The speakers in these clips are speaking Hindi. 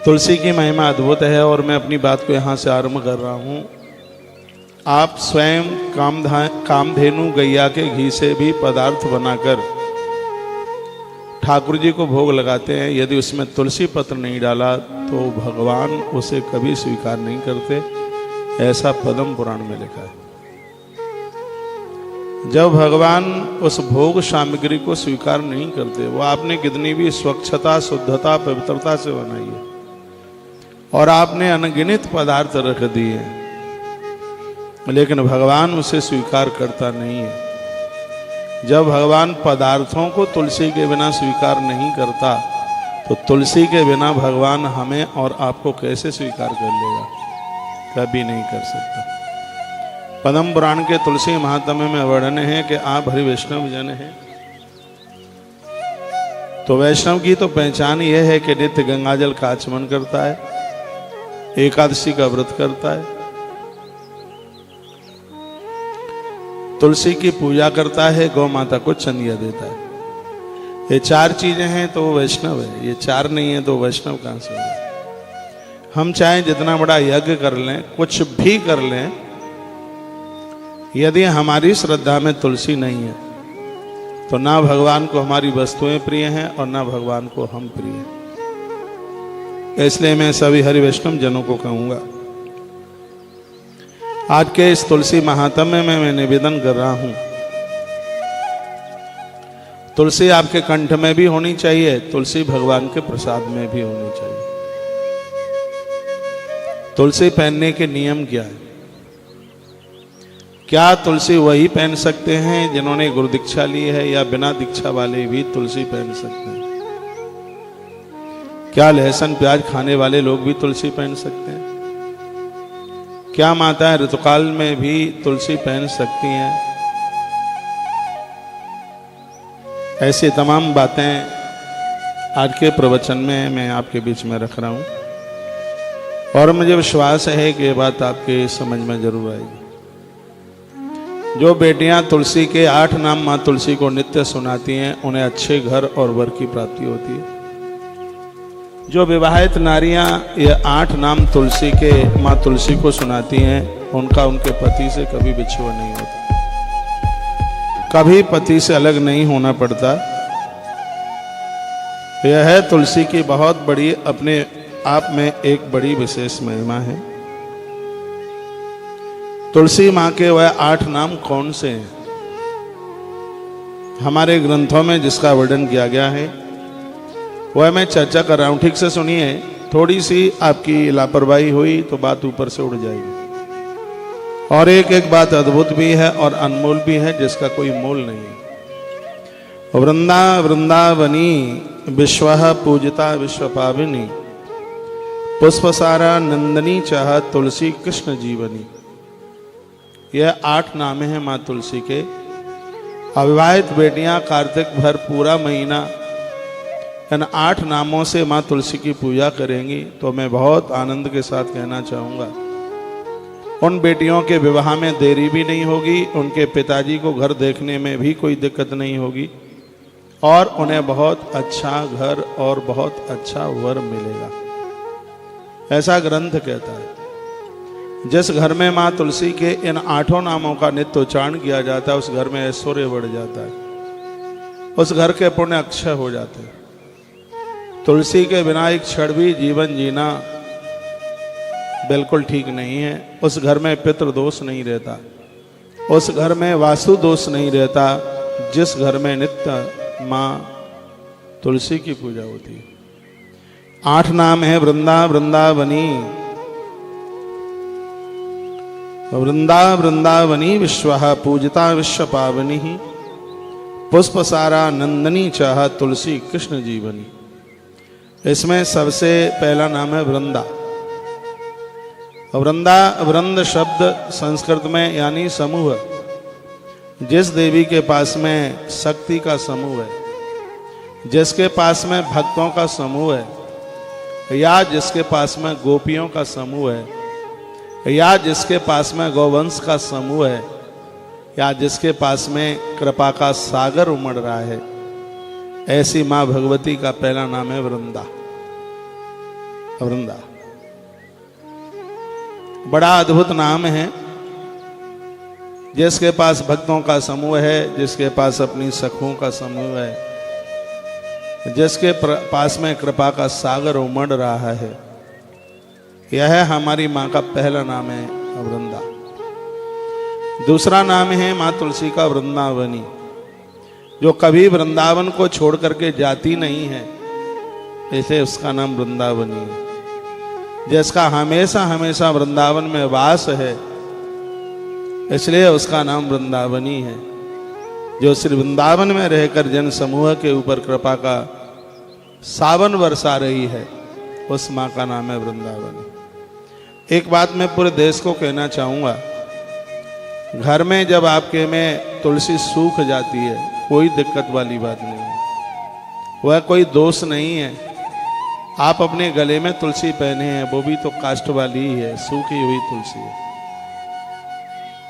तुलसी की महिमा अद्भुत है और मैं अपनी बात को यहाँ से आरंभ कर रहा हूँ। आप स्वयं कामधेनु गैया के घी से भी पदार्थ बनाकर ठाकुर जी को भोग लगाते हैं। यदि उसमें तुलसी पत्र नहीं डाला तो भगवान उसे कभी स्वीकार नहीं करते, ऐसा पद्म पुराण में लिखा है। जब भगवान उस भोग सामग्री को स्वीकार नहीं करते, वो आपने कितनी भी स्वच्छता, शुद्धता, पवित्रता से बनाई है और आपने अनगिनत पदार्थ रख दिए, लेकिन भगवान उसे स्वीकार करता नहीं है। जब भगवान पदार्थों को तुलसी के बिना स्वीकार नहीं करता, तो तुलसी के बिना भगवान हमें और आपको कैसे स्वीकार कर लेगा? कभी नहीं कर सकता। पद्म पुराण के तुलसी महात्म्य में वर्णन है कि आप हरि वैष्णव जन हैं। तो वैष्णव की तो पहचान यह है कि नित्य गंगाजल का आचमन करता है, एकादशी का व्रत करता है, तुलसी की पूजा करता है, गौ माता को चंदिया देता है। ये चार चीजें हैं तो वो वैष्णव है। ये चार नहीं है तो वैष्णव कहां से होगा? हम चाहे जितना बड़ा यज्ञ कर लें, कुछ भी कर लें, यदि हमारी श्रद्धा में तुलसी नहीं है तो ना भगवान को हमारी वस्तुएं प्रिय हैं और ना भगवान को हम प्रिय हैं। इसलिए मैं सभी हरि वैष्णव जनों को कहूंगा, आज के इस तुलसी महात्म्य में मैं निवेदन कर रहा हूं, तुलसी आपके कंठ में भी होनी चाहिए, तुलसी भगवान के प्रसाद में भी होनी चाहिए। तुलसी पहनने के नियम क्या है? क्या तुलसी वही पहन सकते हैं जिन्होंने गुरु दीक्षा ली है, या बिना दीक्षा वाले भी तुलसी पहन सकते हैं? क्या लहसुन प्याज खाने वाले लोग भी तुलसी पहन सकते हैं? क्या माताएं ऋतुकाल में भी तुलसी पहन सकती हैं? ऐसी तमाम बातें आज के प्रवचन में मैं आपके बीच में रख रहा हूं और मुझे विश्वास है कि ये बात आपके समझ में जरूर आएगी। जो बेटियां तुलसी के 8 नाम माँ तुलसी को नित्य सुनाती हैं, उन्हें अच्छे घर और वर की प्राप्ति होती है। जो विवाहित नारियां ये 8 नाम तुलसी के माँ तुलसी को सुनाती हैं, उनका उनके पति से कभी बिछुआ नहीं होता, कभी पति से अलग नहीं होना पड़ता। यह है तुलसी की बहुत बड़ी, अपने आप में एक बड़ी विशेष महिमा है। तुलसी माँ के वह 8 नाम कौन से हैं? हमारे ग्रंथों में जिसका वर्णन किया गया है वह मैं चर्चा कर रहा हूं, ठीक से सुनिए। थोड़ी सी आपकी लापरवाही हुई तो बात ऊपर से उड़ जाएगी। और एक एक बात अद्भुत भी है और अनमोल भी है, जिसका कोई मोल नहीं है। वृंदावनी विश्व पूजिता विश्व पाविनी, पुष्पसारा नंदनी चाह तुलसी कृष्ण जीवनी। यह 8 नाम हैं माँ तुलसी के। अविवाहित बेटियां कार्तिक भर पूरा महीना इन 8 नामों से माँ तुलसी की पूजा करेंगी तो मैं बहुत आनंद के साथ कहना चाहूँगा, उन बेटियों के विवाह में देरी भी नहीं होगी, उनके पिताजी को घर देखने में भी कोई दिक्कत नहीं होगी और उन्हें बहुत अच्छा घर और बहुत अच्छा वर मिलेगा, ऐसा ग्रंथ कहता है। जिस घर में माँ तुलसी के इन 8 नामों का नित्य उच्चारण किया जाता है, उस घर में ऐश्वर्य बढ़ जाता है, उस घर के पुण्य अक्षय हो जाते हैं। तुलसी के बिना एक क्षण भी जीवन जीना बिल्कुल ठीक नहीं है। उस घर में पितृ दोष नहीं रहता, उस घर में वास्तु दोष नहीं रहता, जिस घर में नित्य माँ तुलसी की पूजा होती है। 8 नाम है वृंदावनी, वृंदावनी विश्व पूजिता विश्व पावनी, पुष्पसारा नंदनी चाह तुलसी कृष्ण जीवनी। इसमें सबसे पहला नाम है वृंदा। वृंद शब्द संस्कृत में यानी समूह। जिस देवी के पास में शक्ति का समूह है, जिसके पास में भक्तों का समूह है, या जिसके पास में गोपियों का समूह है, या जिसके पास में गौवंश का समूह है, या जिसके पास में कृपा का सागर उमड़ रहा है, ऐसी माँ भगवती का पहला नाम है वृंदा। वृंदा। बड़ा अद्भुत नाम है। जिसके पास भक्तों का समूह है, जिसके पास अपनी सखों का समूह है, जिसके पास में कृपा का सागर उमड़ रहा है, यह हमारी माँ का पहला नाम है वृंदा। दूसरा नाम है माँ तुलसी का वृंदावनी, जो कभी वृंदावन को छोड़ करके जाती नहीं है, इसलिए उसका नाम वृंदावनी है। जिसका हमेशा हमेशा वृंदावन में वास है, इसलिए उसका नाम वृंदावनी है। जो श्री वृंदावन में रहकर जन समूह के ऊपर कृपा का सावन बरसा रही है, उस माँ का नाम है वृंदावनी। एक बात मैं पूरे देश को कहना चाहूँगा, घर में जब आपके में तुलसी सूख जाती है, कोई दिक्कत वाली बात नहीं है, वह कोई दोष नहीं है। आप अपने गले में तुलसी पहने हैं, वो भी तो काष्ठ वाली ही है, सूखी हुई तुलसी है।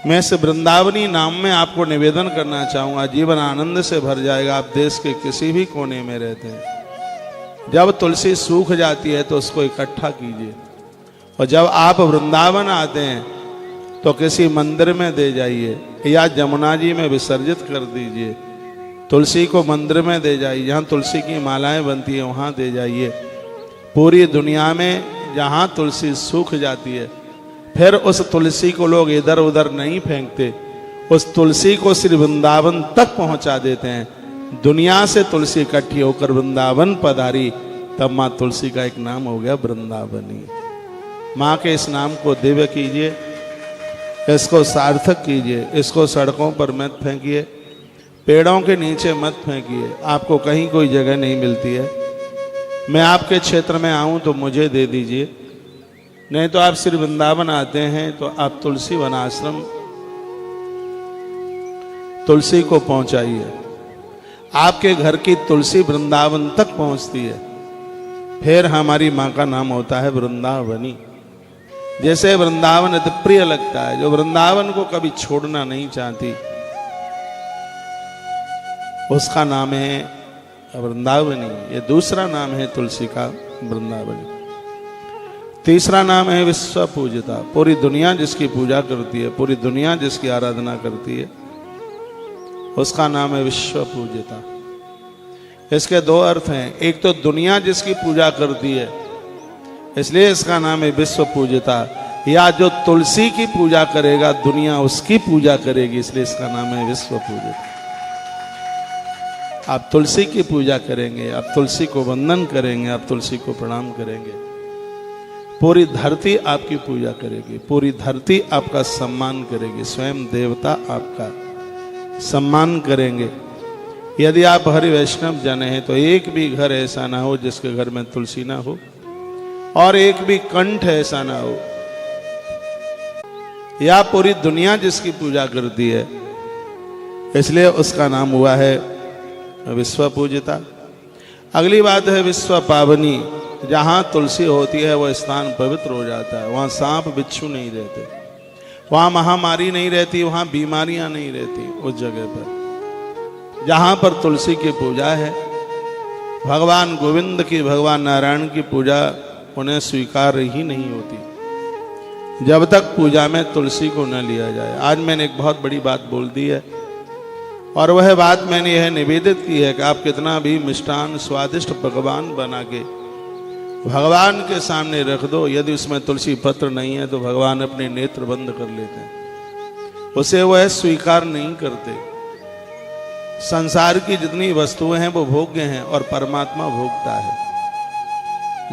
मैं इस वृंदावनी नाम में आपको निवेदन करना चाहूँगा, जीवन आनंद से भर जाएगा। आप देश के किसी भी कोने में रहते हैं, जब तुलसी सूख जाती है तो उसको इकट्ठा कीजिए, और जब आप वृंदावन आते हैं तो किसी मंदिर में दे जाइए या जमुना जी में विसर्जित कर दीजिए। तुलसी को मंदिर में दे जाइए, जहाँ तुलसी की मालाएं बनती है वहाँ दे जाइए। पूरी दुनिया में जहाँ तुलसी सूख जाती है, फिर उस तुलसी को लोग इधर उधर नहीं फेंकते, उस तुलसी को श्री वृंदावन तक पहुँचा देते हैं। दुनिया से तुलसी इकट्ठी होकर वृंदावन पधारी, तब माँ तुलसी का एक नाम हो गया वृंदावनी। माँ के इस नाम को दिव्य कीजिए, इसको सार्थक कीजिए। इसको सड़कों पर मत फेंकिए, पेड़ों के नीचे मत फेंकिए, आपको कहीं कोई जगह नहीं मिलती है। मैं आपके क्षेत्र में आऊं तो मुझे दे दीजिए, नहीं तो आप श्री वृंदावन आते हैं तो आप तुलसी वनाश्रम तुलसी को पहुंचाइए। आपके घर की तुलसी वृंदावन तक पहुंचती है, फिर हमारी माँ का नाम होता है वृंदावनी। जैसे वृंदावन अति प्रिय लगता है, जो वृंदावन को कभी छोड़ना नहीं चाहती, उसका नाम है वृंदावनी। ये दूसरा नाम है तुलसी का, वृंदावनी। तीसरा नाम है विश्व पूजिता। पूरी दुनिया जिसकी पूजा करती है, पूरी दुनिया जिसकी आराधना करती है, उसका नाम है विश्व पूजिता। इसके दो अर्थ हैं, एक तो दुनिया जिसकी पूजा करती है इसलिए इसका नाम है विश्व पूजिता, या जो तुलसी की पूजा करेगा दुनिया उसकी पूजा करेगी, इसलिए इसका नाम है विश्व पूजिता। आप तुलसी की पूजा करेंगे, आप तुलसी को वंदन करेंगे, आप तुलसी को प्रणाम करेंगे, पूरी धरती आपकी पूजा करेगी, पूरी धरती आपका सम्मान करेगी, स्वयं देवता आपका सम्मान करेंगे। यदि आप हरि वैष्णव जन हैं तो एक भी घर ऐसा ना हो जिसके घर में तुलसी ना हो, और एक भी कंठ ऐसा ना हो। या पूरी दुनिया जिसकी पूजा करती है, इसलिए उसका नाम हुआ है विश्व पूजिता। अगली बात है विश्व पावनी। जहाँ तुलसी होती है वह स्थान पवित्र हो जाता है, वहाँ सांप बिच्छू नहीं रहते, वहाँ महामारी नहीं रहती, वहाँ बीमारियां नहीं रहती। उस जगह पर जहाँ पर तुलसी की पूजा है, भगवान गोविंद की, भगवान नारायण की पूजा उन्हें स्वीकार ही नहीं होती जब तक पूजा में तुलसी को न लिया जाए। आज मैंने एक बहुत बड़ी बात बोल दी है, और वह बात मैंने यह निवेदित की है कि आप कितना भी मिष्ठान स्वादिष्ट पकवान बना के भगवान के सामने रख दो, यदि उसमें तुलसी पत्र नहीं है तो भगवान अपने नेत्र बंद कर लेते हैं, उसे वह स्वीकार नहीं करते। संसार की जितनी वस्तुएं हैं वो भोग्य हैं और परमात्मा भोगता है।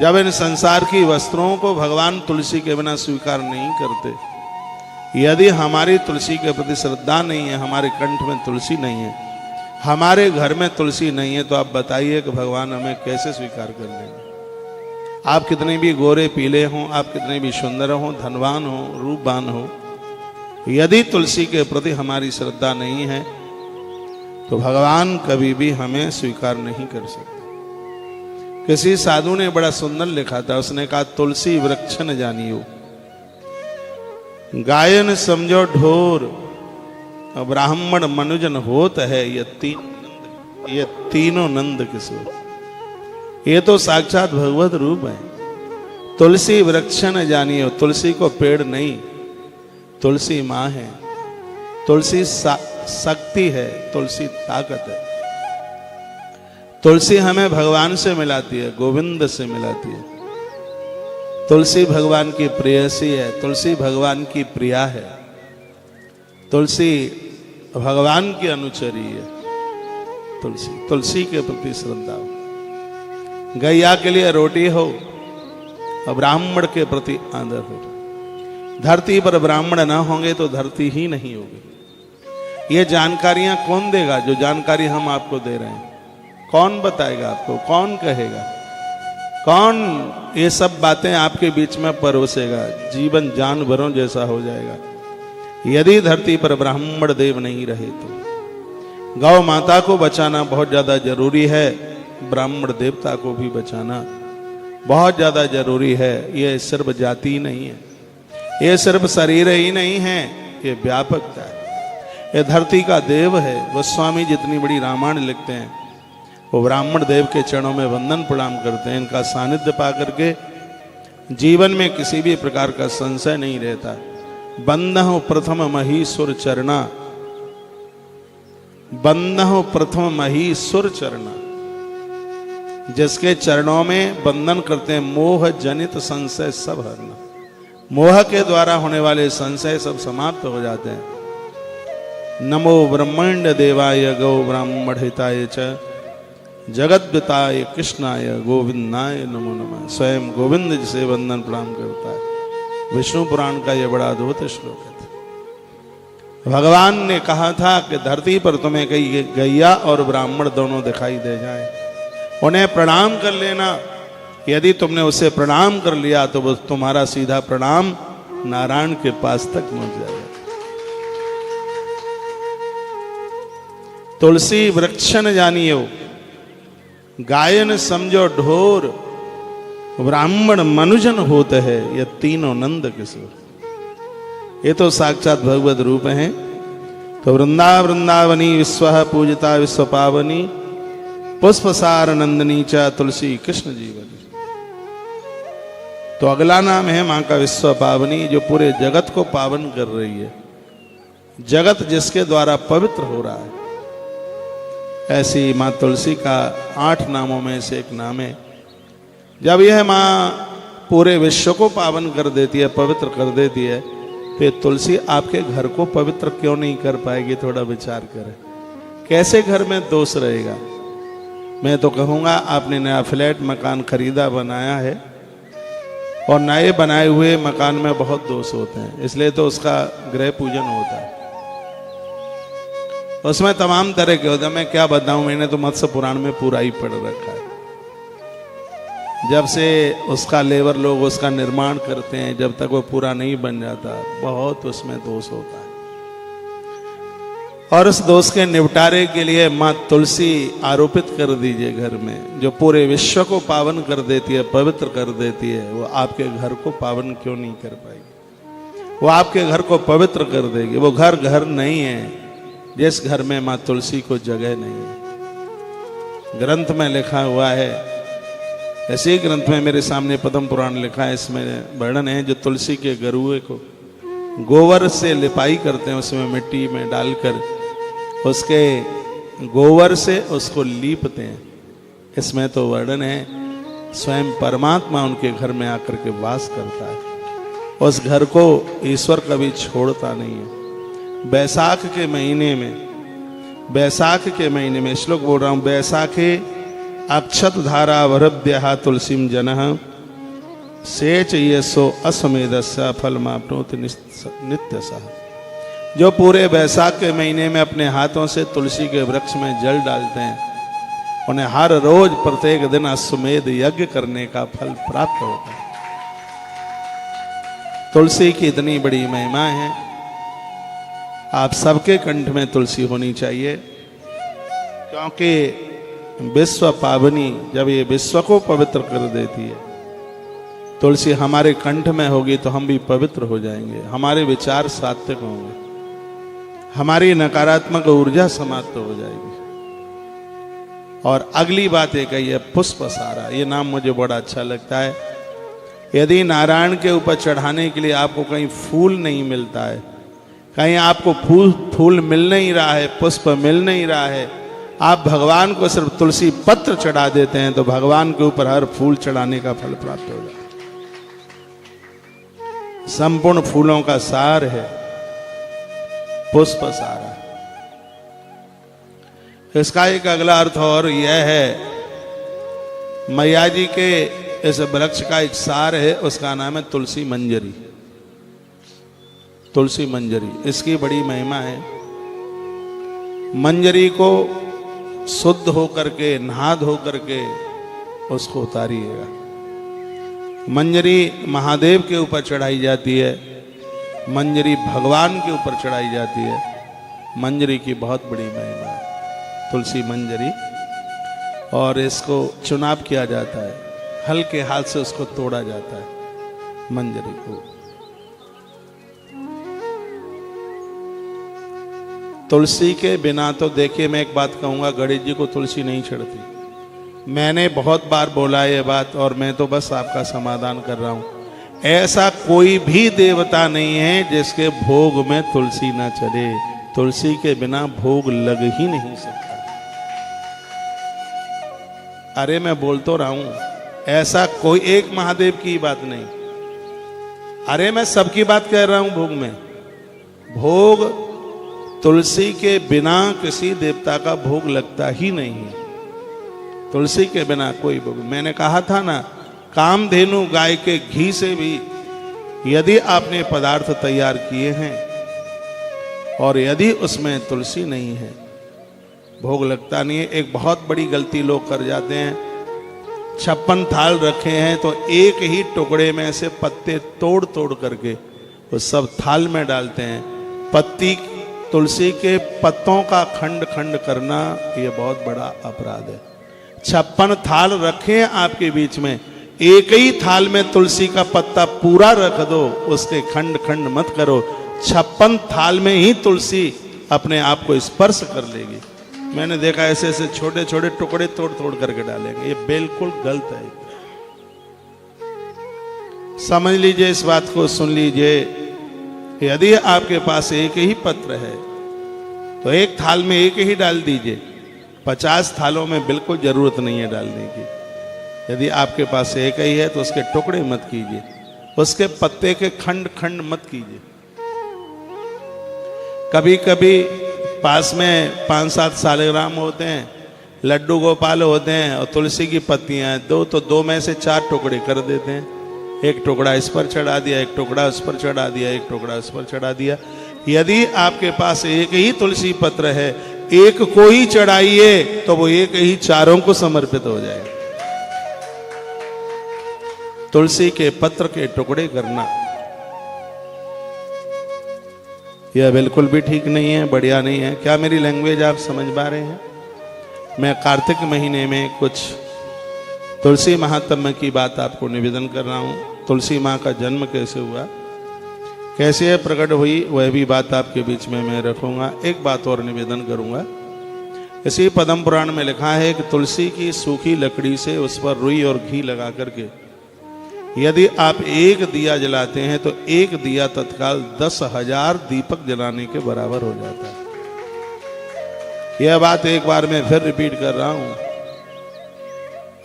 जब इन संसार की वस्त्रों को भगवान तुलसी के बिना स्वीकार नहीं करते, यदि हमारी तुलसी के प्रति श्रद्धा नहीं है, हमारे कंठ में तुलसी नहीं है, हमारे घर में तुलसी नहीं है, तो आप बताइए कि भगवान हमें कैसे स्वीकार कर लेंगे। आप कितने भी गोरे पीले हों, आप कितने भी सुंदर हों, धनवान हो, रूपवान हो, यदि तुलसी के प्रति हमारी श्रद्धा नहीं है तो भगवान कभी भी हमें स्वीकार नहीं कर सकते। किसी साधु ने बड़ा सुंदर लिखा था, उसने कहा तुलसी वृक्ष न जानियो, गायन समझो ढोर, ब्राह्मण मनुजन होत है, ये तीनों नंद किशोर। ये तो साक्षात भगवत रूप है। तुलसी वृक्ष न जानियो, तुलसी को पेड़ नहीं, तुलसी माँ है, तुलसी शक्ति है, तुलसी ताकत है। तुलसी हमें भगवान से मिलाती है, गोविंद से मिलाती है। तुलसी भगवान की प्रेयसी है, तुलसी भगवान की प्रिया है, तुलसी भगवान की अनुचरी है। तुलसी के प्रति श्रद्धा हो, गैया के लिए रोटी हो और ब्राह्मण के प्रति आदर हो। धरती पर ब्राह्मण ना होंगे तो धरती ही नहीं होगी। ये जानकारियां कौन देगा? जो जानकारी हम आपको दे रहे हैं, कौन बताएगा आपको? कौन कहेगा? कौन ये सब बातें आपके बीच में परोसेगा? जीवन जानवरों जैसा हो जाएगा यदि धरती पर ब्राह्मण देव नहीं रहे तो। गौ माता को बचाना बहुत ज्यादा जरूरी है, ब्राह्मण देवता को भी बचाना बहुत ज्यादा जरूरी है। ये सिर्फ जाति ही नहीं है, ये सिर्फ शरीर ही नहीं है, ये व्यापकता है। ये धरती का देव है। गोस्वामी जितनी बड़ी रामायण लिखते हैं वो ब्राह्मण देव के चरणों में वंदन प्रणाम करते हैं। इनका सानिध्य पा करके जीवन में किसी भी प्रकार का संशय नहीं रहता। बंदहु प्रथम महीसुर चरणा, बंदहु प्रथम महीसुर चरणा। जिसके चरणों में बंधन करते हैं, मोह जनित संशय सब हरना। मोह के द्वारा होने वाले संशय सब समाप्त हो जाते हैं। नमो ब्रह्मांड देवाय गौ ब्राह्मण हिताय च जगद्विताय कृष्णाय गोविंदाय नमो नमः। स्वयं गोविंद जिसे वंदन प्रणाम करता है। विष्णु पुराण का यह बड़ा अद्भुत श्लोक है। भगवान ने कहा था कि धरती पर तुम्हें कई गैया और ब्राह्मण दोनों दिखाई दे जाए, उन्हें प्रणाम कर लेना। यदि तुमने उसे प्रणाम कर लिया तो वो तुम्हारा सीधा प्रणाम नारायण के पास तक पहुंच जाएगा। तुलसी वृक्ष न जानियो, गायन समझो ढोर, ब्राह्मण मनुजन होते हैं, ये तीनों नंद किशोर। ये तो साक्षात भगवत रूप हैं। तो वृंदावनी विश्व पूजिता विश्व पावनी, पुष्पसार नंदनी च तुलसी कृष्ण जीवनी। तो अगला नाम है मां का विश्व पावनी, जो पूरे जगत को पावन कर रही है। जगत जिसके द्वारा पवित्र हो रहा है। ऐसी मां तुलसी का 8 नामों में से एक नाम है। जब यह मां पूरे विश्व को पावन कर देती है, पवित्र कर देती है, तो ये तुलसी आपके घर को पवित्र क्यों नहीं कर पाएगी? थोड़ा विचार करें, कैसे घर में दोष रहेगा? मैं तो कहूँगा आपने नया फ्लैट मकान खरीदा बनाया है, और नए बनाए हुए मकान में बहुत दोष होते हैं, इसलिए तो उसका गृह पूजन होता है। उसमें तमाम तरह के होते हैं। मैं क्या बताऊं, मैंने तो मत्स्य पुराण में पूरा ही पढ़ रखा है। जब से उसका लेबर लोग उसका निर्माण करते हैं, जब तक वो पूरा नहीं बन जाता, बहुत उसमें दोष होता है। और उस दोष के निपटारे के लिए मां तुलसी आरोपित कर दीजिए घर में, जो पूरे विश्व को पावन कर देती है, पवित्र कर देती है। वो आपके घर को पावन क्यों नहीं कर पाएगी? वो आपके घर को पवित्र कर देगी। वो घर नहीं है जिस घर में मां तुलसी को जगह नहीं है। ग्रंथ में लिखा हुआ है, ऐसे ही ग्रंथ में मेरे सामने पद्म पुराण लिखा है, इसमें वर्णन है, जो तुलसी के गरुए को गोबर से लिपाई करते हैं, उसमें मिट्टी में डालकर उसके गोबर से उसको लीपते हैं। इसमें तो वर्णन है स्वयं परमात्मा उनके घर में आकर के वास करता है। उस घर को ईश्वर कभी छोड़ता नहीं है। बैसाख के महीने में श्लोक बोल रहा हूं। बैसाखे अक्षत धारा वरभ्य तुलसीम जनः सेच येसो अश्वमेधस्य फलमाप्नोति नित्यशः। जो पूरे बैसाख के महीने में अपने हाथों से तुलसी के वृक्ष में जल डालते हैं, उन्हें हर रोज प्रत्येक दिन अश्वमेध यज्ञ करने का फल प्राप्त होता है। तुलसी की इतनी बड़ी महिमा है। आप सबके कंठ में तुलसी होनी चाहिए, क्योंकि विश्व पावनी, जब ये विश्व को पवित्र कर देती है, तुलसी हमारे कंठ में होगी तो हम भी पवित्र हो जाएंगे। हमारे विचार सात्विक होंगे, हमारी नकारात्मक ऊर्जा समाप्त हो जाएगी। और अगली बात एक है, पुष्प सारा, ये नाम मुझे बड़ा अच्छा लगता है। यदि नारायण के ऊपर चढ़ाने के लिए आपको कहीं फूल नहीं मिलता है, कहीं आपको फूल मिल नहीं रहा है, पुष्प मिल नहीं रहा है, आप भगवान को सिर्फ तुलसी पत्र चढ़ा देते हैं तो भगवान के ऊपर हर फूल चढ़ाने का फल प्राप्त हो जाता है। संपूर्ण फूलों का सार है पुष्प सारा। इसका एक अगला अर्थ और यह है, मैया जी के इस वृक्ष का एक सार है, उसका नाम है तुलसी मंजरी। तुलसी मंजरी, इसकी बड़ी महिमा है। मंजरी को शुद्ध होकर के, नहा धो करके उसको उतारिएगा। मंजरी महादेव के ऊपर चढ़ाई जाती है, मंजरी भगवान के ऊपर चढ़ाई जाती है। मंजरी की बहुत बड़ी महिमा है तुलसी मंजरी, और इसको चुनाव किया जाता है, हल्के हाथ से उसको तोड़ा जाता है मंजरी को। तुलसी के बिना तो देखिए, मैं एक बात कहूंगा, गणेश जी को तुलसी नहीं चढ़ती। मैंने बहुत बार बोला ये बात, और मैं तो बस आपका समाधान कर रहा हूं। ऐसा कोई भी देवता नहीं है जिसके भोग में तुलसी ना चढ़े। तुलसी के बिना भोग लग ही नहीं सकता। अरे मैं बोल तो रहा हूं, ऐसा कोई एक महादेव की बात नहीं, अरे मैं सबकी बात कह रहा हूं। भोग में, भोग तुलसी के बिना किसी देवता का भोग लगता ही नहीं है। तुलसी के बिना कोई भोग, मैंने कहा था ना, कामधेनु गाय के घी से भी यदि आपने पदार्थ तैयार किए हैं और यदि उसमें तुलसी नहीं है, भोग लगता नहीं है। एक बहुत बड़ी गलती लोग कर जाते हैं, 56 थाल रखे हैं तो एक ही टुकड़े में से पत्ते तोड़ तोड़ करके वो सब थाल में डालते हैं। पत्ती तुलसी के पत्तों का खंड खंड करना ये बहुत बड़ा अपराध है। 56 थाल रखे आपके बीच में, एक ही थाल में तुलसी का पत्ता पूरा रख दो, उसके खंड खंड मत करो। 56 थाल में ही तुलसी अपने आप को स्पर्श कर लेगी। मैंने देखा ऐसे ऐसे छोटे छोटे टुकड़े तोड़ तोड़ करके डालेंगे, ये बिल्कुल गलत है। समझ लीजिए, इस बात को सुन लीजिए। यदि आपके पास एक ही पत्र है तो एक थाल में एक ही डाल दीजिए, 50 थालों में बिल्कुल जरूरत नहीं है डालने की। यदि आपके पास एक ही है तो उसके टुकड़े मत कीजिए, उसके पत्ते के खंड खंड मत कीजिए। कभी कभी पास में 5-7 सालिग्राम होते हैं, लड्डू गोपाल होते हैं और तुलसी की पत्तियां हैं, तो दो में से 4 टुकड़े कर देते हैं। एक टुकड़ा इस पर चढ़ा दिया, एक टुकड़ा उस पर चढ़ा दिया, एक टुकड़ा उस पर चढ़ा दिया। यदि आपके पास एक ही तुलसी पत्र है, एक को ही चढ़ाइए तो वो एक ही चारों को समर्पित हो जाएगा। तुलसी के पत्र के टुकड़े करना यह बिल्कुल भी ठीक नहीं है, बढ़िया नहीं है। क्या मेरी लैंग्वेज आप समझ पा रहे हैं? मैं कार्तिक महीने में कुछ तुलसी महात्म्य की बात आपको निवेदन कर रहा हूँ। तुलसी माँ का जन्म कैसे हुआ, कैसे प्रकट हुई, वह भी बात आपके बीच में मैं रखूँगा। एक बात और निवेदन करूँगा। इसी पद्म पुराण में लिखा है कि तुलसी की सूखी लकड़ी से उस पर रुई और घी लगा करके यदि आप एक दिया जलाते हैं तो एक दिया तत्काल 10,000 दीपक जलाने के बराबर हो जाता है। यह बात एक बार मैं फिर रिपीट कर रहा हूँ।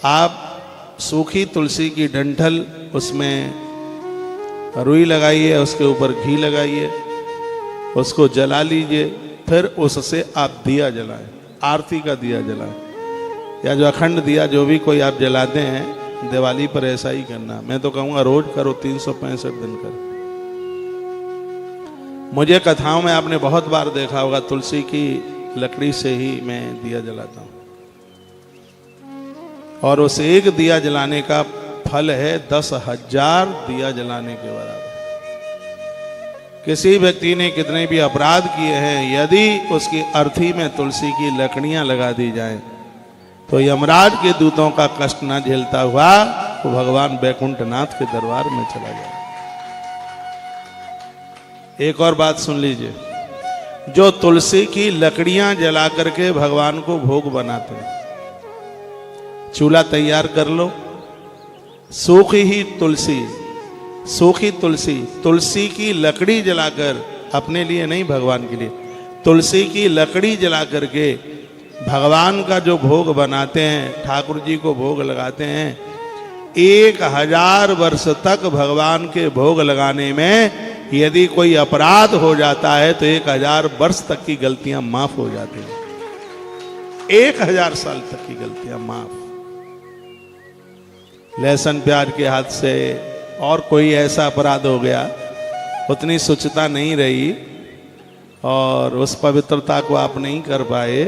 आप सूखी तुलसी की डंठल, उसमें रुई लगाइए, उसके ऊपर घी लगाइए, उसको जला लीजिए, फिर उससे आप दिया जलाएं, आरती का दिया जलाएं, या जो अखंड दिया जो भी कोई आप जलाते हैं दिवाली पर ऐसा ही करना। मैं तो कहूँगा रोज करो, 365 दिन करो। मुझे कथाओं में आपने बहुत बार देखा होगा, तुलसी की लकड़ी से ही मैं दिया जलाता हूँ, और उस एक दिया जलाने का फल है 10,000 दिया जलाने के बराबर। किसी व्यक्ति ने कितने भी अपराध किए हैं, यदि उसकी अर्थी में तुलसी की लकड़ियां लगा दी जाएं तो यमराज के दूतों का कष्ट न झेलता हुआ वो भगवान बैकुंठनाथ के दरबार में चला जाए। एक और बात सुन लीजिए, जो तुलसी की लकड़ियां जला करके भगवान को भोग बनाते हैं, चूल्हा तैयार कर लो, सूखी ही तुलसी, सूखी तुलसी, तुलसी की लकड़ी जलाकर, अपने लिए नहीं भगवान के लिए, तुलसी की लकड़ी जला करके भगवान का जो भोग बनाते हैं, ठाकुर जी को भोग लगाते हैं, 1000 वर्ष तक भगवान के भोग लगाने में यदि कोई अपराध हो जाता है तो 1000 वर्ष तक की गलतियां माफ हो जाती हैं। 1000 साल तक की गलतियां माफ। लहसुन प्याज के हाथ से और कोई ऐसा अपराध हो गया, उतनी शुचिता नहीं रही और उस पवित्रता को आप नहीं कर पाए,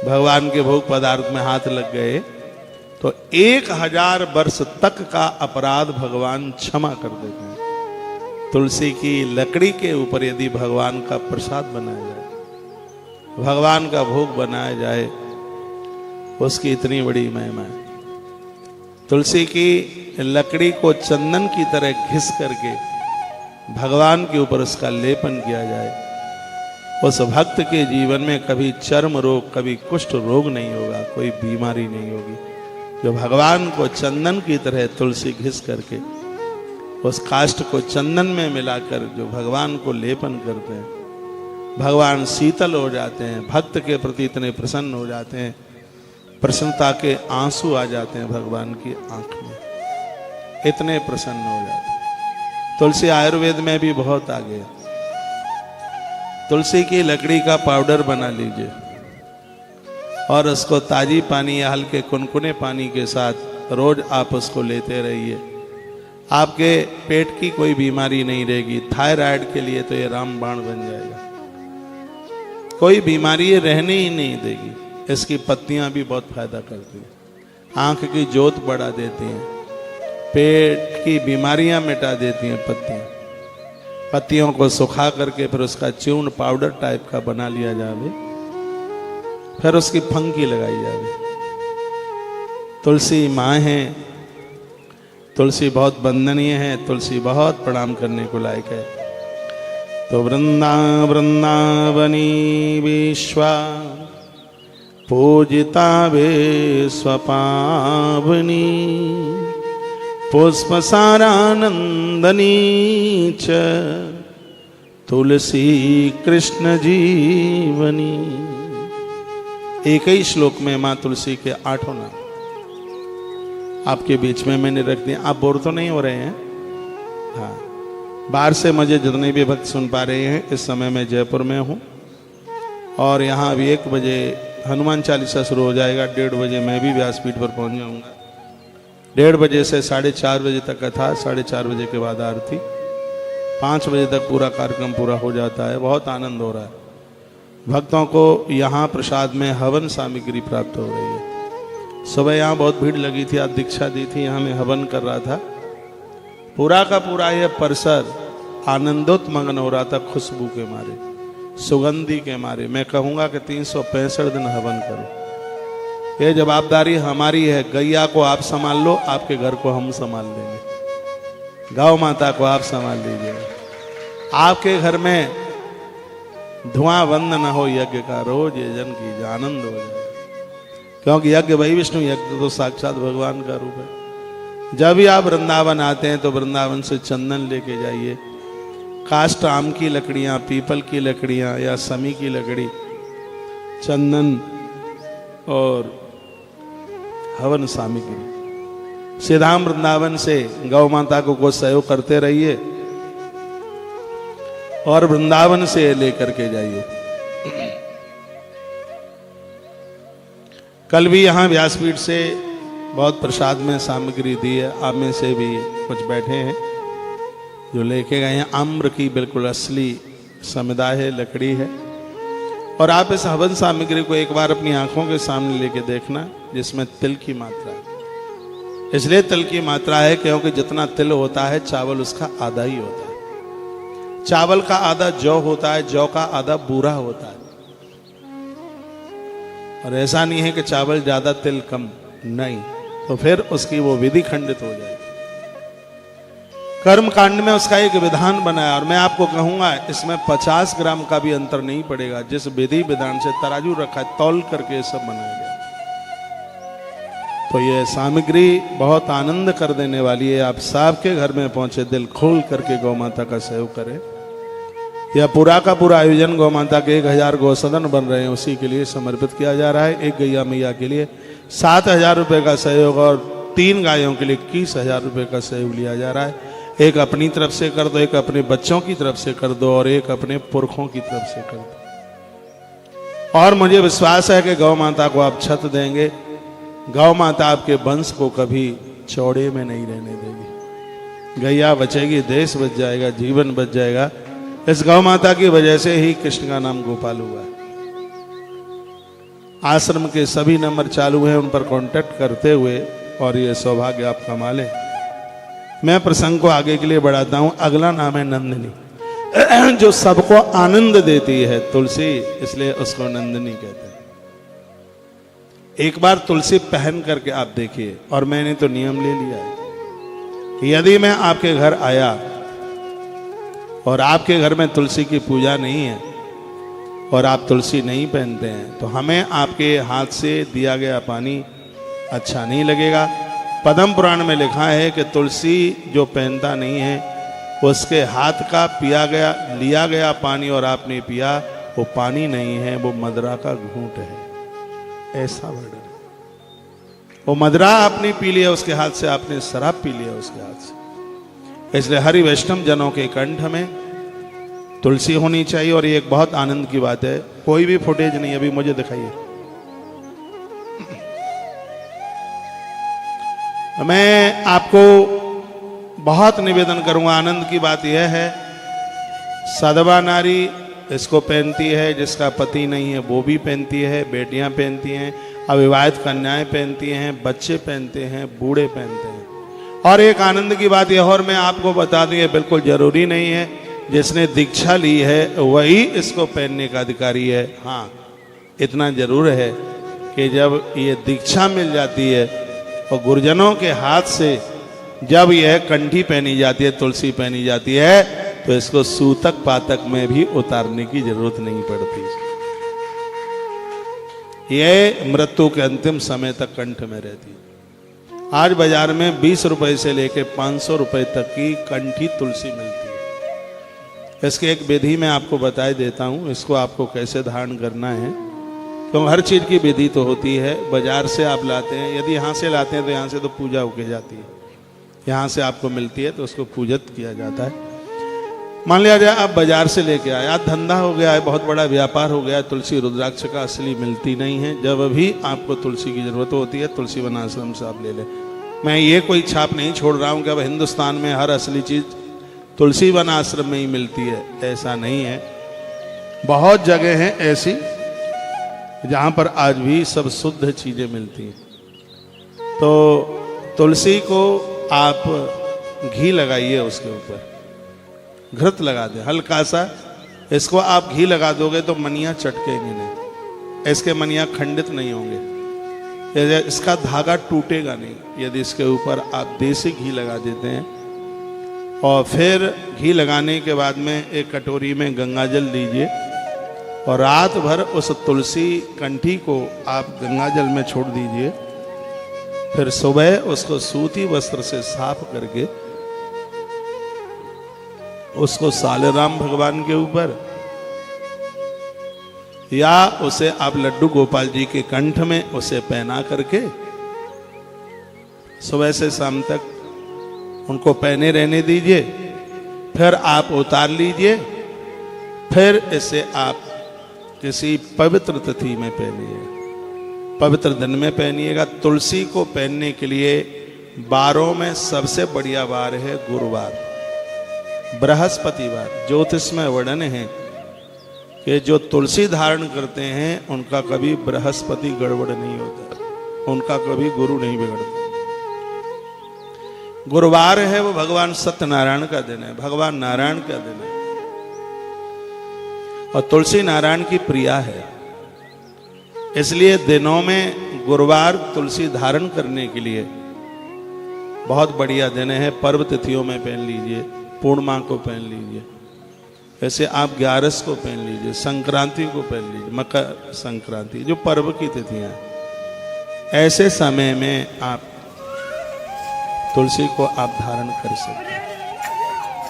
भगवान के भोग पदार्थ में हाथ लग गए, तो 1000 वर्ष तक का अपराध भगवान क्षमा कर देते हैं। तुलसी की लकड़ी के ऊपर यदि भगवान का प्रसाद बनाया जाए, भगवान का भोग बनाया जाए, उसकी इतनी बड़ी महिमा है। तुलसी की लकड़ी को चंदन की तरह घिस करके भगवान के ऊपर उसका लेपन किया जाए, उस भक्त के जीवन में कभी चर्म रोग, कभी कुष्ठ रोग नहीं होगा, कोई बीमारी नहीं होगी। जो भगवान को चंदन की तरह तुलसी घिस करके उस काष्ठ को चंदन में मिलाकर जो भगवान को लेपन करते हैं, भगवान शीतल हो जाते हैं, भक्त के प्रति इतने प्रसन्न हो जाते हैं, प्रसन्नता के आंसू आ जाते हैं भगवान की आंख में, इतने प्रसन्न हो जाते हैं। तुलसी आयुर्वेद में भी बहुत आगे है। तुलसी की लकड़ी का पाउडर बना लीजिए और उसको ताजी पानी या हल्के कुनकुने पानी के साथ रोज आप उसको लेते रहिए। आपके पेट की कोई बीमारी नहीं रहेगी। थायराइड के लिए तो ये रामबाण बन जाएगा, कोई बीमारी ये रहने ही नहीं देगी। इसकी पत्तियां भी बहुत फायदा करती हैं, आंख की जोत बढ़ा देती हैं, पेट की बीमारियां मिटा देती हैं पत्तियां। पत्तियों को सुखा करके फिर उसका चूर्ण पाउडर टाइप का बना लिया जावे, फिर उसकी फंकी लगाई जावे। तुलसी माँ है, तुलसी बहुत वंदनीय है, तुलसी बहुत प्रणाम करने को लायक है। तो वृंदावनी विश्वा पूजिता विश्वपावनी पुष्पसारानंदनी च तुलसी कृष्ण जीवनी। एक ही श्लोक में माँ तुलसी के 8 नाम आपके बीच में मैंने रख दिया। आप बोर तो नहीं हो रहे हैं? हाँ, बाहर से मुझे जितने भी भक्त सुन पा रहे हैं, इस समय मैं जयपुर में हूँ और यहाँ अभी 1 बजे हनुमान चालीसा शुरू हो जाएगा, 1:30 बजे मैं भी व्यासपीठ पर पहुँच जाऊँगा। 1:30 बजे से 4:30 बजे तक का था, 4:30 बजे के बाद आरती, 5 बजे तक पूरा कार्यक्रम पूरा हो जाता है। बहुत आनंद हो रहा है। भक्तों को यहाँ प्रसाद में हवन सामग्री प्राप्त हो रही है। सुबह यहाँ बहुत भीड़ लगी थी, आज दीक्षा दी थी, यहाँ मैं हवन कर रहा था। पूरा का पूरा ये परिसर आनंदोत मगन हो रहा था, खुशबू के मारे, सुगंधी के मारे। मैं कहूँगा कि 365 दिन हवन करो। ये जवाबदारी हमारी है। गैया को आप संभाल लो, आपके घर को हम संभाल लेंगे। गौ माता को आप संभाल लीजिएगा। आपके घर में धुआं बंद न हो यज्ञ का, रोज ये जन की आनंद हो जाए। क्योंकि यज्ञ वही विष्णु यज्ञ तो साक्षात भगवान का रूप है। जब भी आप वृंदावन आते हैं तो वृंदावन से चंदन लेके जाइए, काष्ठ आम की लकड़ियाँ, पीपल की लकड़ियाँ या समी की लकड़ी, चंदन और हवन सामग्री सीधाम वृंदावन से गौ माता को सहयोग करते रहिए और वृंदावन से लेकर के जाइए। कल भी यहाँ व्यासपीठ से बहुत प्रसाद में सामग्री दी है। आप में से भी कुछ बैठे हैं जो लेके गए हैं। आम्र की बिल्कुल असली समुदाय है, लकड़ी है। और आप इस हवन सामग्री को एक बार अपनी आंखों के सामने लेके देखना, जिसमें तिल की मात्रा है। इसलिए तिल की मात्रा है क्योंकि जितना तिल होता है चावल उसका आधा ही होता है। चावल का आधा जौ होता है, जौ का आधा बूरा होता है। और ऐसा नहीं है कि चावल ज्यादा तिल कम, नहीं, तो फिर उसकी वो विधि खंडित हो जाएगी। कर्म कांड में उसका एक विधान बनाया और मैं आपको कहूंगा इसमें 50 ग्राम का भी अंतर नहीं पड़ेगा। जिस विधि विधान से तराजू रखा है, तौल करके सब बनाया गया। तो ये सामग्री बहुत आनंद कर देने वाली है। आप सबके घर में पहुंचे, दिल खोल करके गौ माता का सहयोग करें। यह पूरा का पूरा आयोजन गौ माता के 1000 गौसदन बन रहे हैं, उसी के लिए समर्पित किया जा रहा है। एक गैया मैया के लिए 7000 रुपये का सहयोग और 3 गायों के लिए 21,000 रुपये का सहयोग लिया जा रहा है। एक अपनी तरफ से कर दो, एक अपने बच्चों की तरफ से कर दो और एक अपने पुरखों की तरफ से कर दो। और मुझे विश्वास है कि गौ माता को आप छत देंगे, गौ माता आपके वंश को कभी चौड़े में नहीं रहने देगी। गैया बचेगी, देश बच जाएगा, जीवन बच जाएगा। इस गौ माता की वजह से ही कृष्ण का नाम गोपाल हुआ है। आश्रम के सभी नंबर चालू हैं, उन पर कांटेक्ट करते हुए और ये सौभाग्य आप कमा लें। मैं प्रसंग को आगे के लिए बढ़ाता हूं। अगला नाम है नंदिनी, जो सबको आनंद देती है। तुलसी, इसलिए उसको नंदिनी कहते हैं। एक बार तुलसी पहन करके आप देखिए, और मैंने तो नियम ले लिया है, यदि मैं आपके घर आया और आपके घर में तुलसी की पूजा नहीं है और आप तुलसी नहीं पहनते हैं, तो हमें आपके हाथ से दिया गया पानी अच्छा नहीं लगेगा। पद्म पुराण में लिखा है कि तुलसी जो पहनता नहीं है, उसके हाथ का लिया गया पानी और आपने पिया, वो पानी नहीं है, वो मदरा का घूंट है। ऐसा वर्णन है। वो मदरा आपने पी लिया उसके हाथ से, आपने शराब पी लिया उसके हाथ से। इसलिए हरि वैष्णव जनों के कंठ में तुलसी होनी चाहिए। और ये एक बहुत आनंद की बात है। कोई भी फुटेज नहीं, अभी मुझे दिखाइए। मैं आपको बहुत निवेदन करूंगा। आनंद की बात यह है, सदवा नारी इसको पहनती है, जिसका पति नहीं है वो भी पहनती है, बेटियां पहनती हैं, अविवाहित कन्याएं पहनती हैं, बच्चे पहनते हैं, बूढ़े पहनते हैं। और एक आनंद की बात यह, और मैं आपको बता दूं, ये बिल्कुल जरूरी नहीं है, जिसने दीक्षा ली है वही इसको पहनने का अधिकारी है। हाँ, इतना जरूर है कि जब ये दीक्षा मिल जाती है और गुरुजनों के हाथ से जब यह कंठी पहनी जाती है, तुलसी पहनी जाती है, तो इसको सूतक पातक में भी उतारने की जरूरत नहीं पड़ती। यह मृत्यु के अंतिम समय तक कंठ में रहती है। आज बाजार में 20 रुपए से लेकर 500 रुपए तक की कंठी तुलसी मिलती है। इसकी एक विधि मैं आपको बताई देता हूं, इसको आपको कैसे धारण करना है। तो हर चीज की विधि तो होती है। बाजार से आप लाते हैं, यदि यहाँ से लाते हैं तो यहाँ से तो पूजा होके जाती है, यहाँ से आपको मिलती है तो उसको पूजित किया जाता है। मान लिया जाए आप बाजार से लेके आए, आज धंधा हो गया है, बहुत बड़ा व्यापार हो गया है, तुलसी रुद्राक्ष का असली मिलती नहीं है। जब भी आपको तुलसी की जरूरत होती है, तुलसी वन आश्रम से आप ले लें। मैं ये कोई छाप नहीं छोड़ रहा हूँ कि अब हिंदुस्तान में हर असली चीज तुलसी वन आश्रम में ही मिलती है, ऐसा नहीं है। बहुत जगह हैं ऐसी जहां पर आज भी सब शुद्ध चीजें मिलती हैं। तो तुलसी को आप घी लगाइए, उसके ऊपर घृत लगा दें हल्का सा। इसको आप घी लगा दोगे तो मनिया चटकेंगे नहीं, इसके मनिया खंडित नहीं होंगे, इसका धागा टूटेगा नहीं यदि इसके ऊपर आप देसी घी लगा देते हैं। और फिर घी लगाने के बाद में एक कटोरी में गंगाजल लीजिए और रात भर उस तुलसी कंठी को आप गंगाजल में छोड़ दीजिए। फिर सुबह उसको सूती वस्त्र से साफ करके उसको सालेराम भगवान के ऊपर या उसे आप लड्डू गोपाल जी के कंठ में उसे पहना करके सुबह से शाम तक उनको पहने रहने दीजिए। फिर आप उतार लीजिए, फिर इसे आप किसी पवित्र तिथि में पहनिए, पवित्र दिन में पहनिएगा। तुलसी को पहनने के लिए बारों में सबसे बढ़िया वार है गुरुवार, बृहस्पतिवार। ज्योतिष में वर्णन है कि जो तुलसी धारण करते हैं उनका कभी बृहस्पति गड़बड़ नहीं होता, उनका कभी गुरु नहीं बिगड़ता। गुरुवार है वो भगवान सत्यनारायण का दिन है, भगवान नारायण का दिन है, और तुलसी नारायण की प्रिया है। इसलिए दिनों में गुरुवार तुलसी धारण करने के लिए बहुत बढ़िया दिन है। पर्व तिथियों में पहन लीजिए, पूर्णिमा को पहन लीजिए, ऐसे आप 11 को पहन लीजिए, संक्रांति को पहन लीजिए, मकर संक्रांति जो पर्व की तिथियां हैं। ऐसे समय में आप तुलसी को आप धारण कर सकते हैं।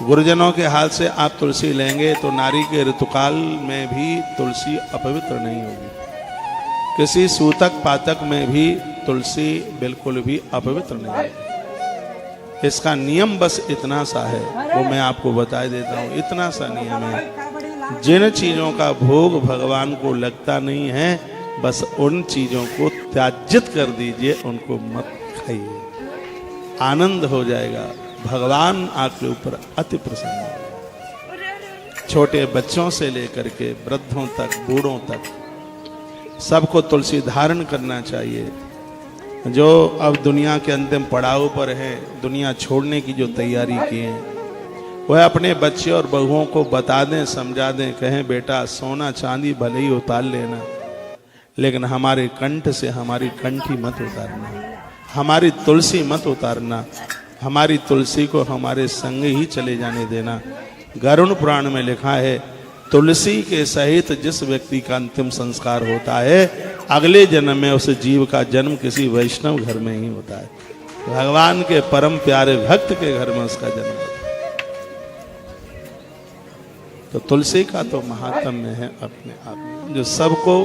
गुरुजनों के हाथ से आप तुलसी लेंगे तो नारी के ऋतुकाल में भी तुलसी अपवित्र नहीं होगी। किसी सूतक पातक में भी तुलसी बिल्कुल भी अपवित्र नहीं होगी। इसका नियम बस इतना सा है, वो मैं आपको बता देता हूँ। इतना सा नियम है, जिन चीजों का भोग भगवान को लगता नहीं है, बस उन चीजों को त्याजित कर दीजिए, उनको मत खाइए, आनंद हो जाएगा। भगवान आपके ऊपर अति प्रसन्न है। छोटे बच्चों से लेकर के वृद्धों तक, बूढ़ों तक सबको तुलसी धारण करना चाहिए। जो अब दुनिया के अंतिम पड़ाव पर हैं, दुनिया छोड़ने की जो तैयारी की है, वह अपने बच्चे और बहुओं को बता दें, समझा दें, कहें बेटा सोना चांदी भले ही उतार लेना, लेकिन हमारे कंठ से हमारी कंठी मत उतारना, हमारी तुलसी मत उतारना, हमारी तुलसी को हमारे संग ही चले जाने देना। गरुड़ पुराण में लिखा है, तुलसी के सहित जिस व्यक्ति का अंतिम संस्कार होता है, अगले जन्म में उस जीव का जन्म किसी वैष्णव घर में ही होता है। भगवान के परम प्यारे भक्त के घर में उसका जन्म होता है। तो तुलसी का तो महात्म्य है अपने आप में, जो सबको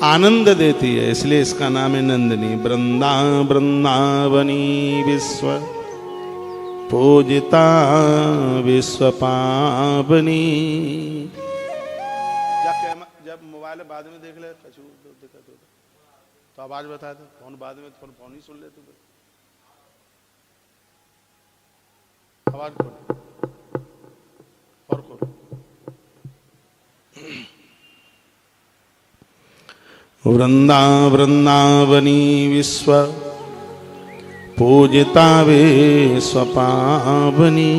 आनंद देती है, इसलिए इसका नाम है नंदिनी। वृंदावनी विश्व पूजिता विश्व पावनी। जब मोबाइल बाद में देख ले तो आवाज बता दो, फोन बाद में फोन ही सुन ले तू, आवाज खोल और खोल। वृंदावनी विश्व पूजिता विश्व पावनी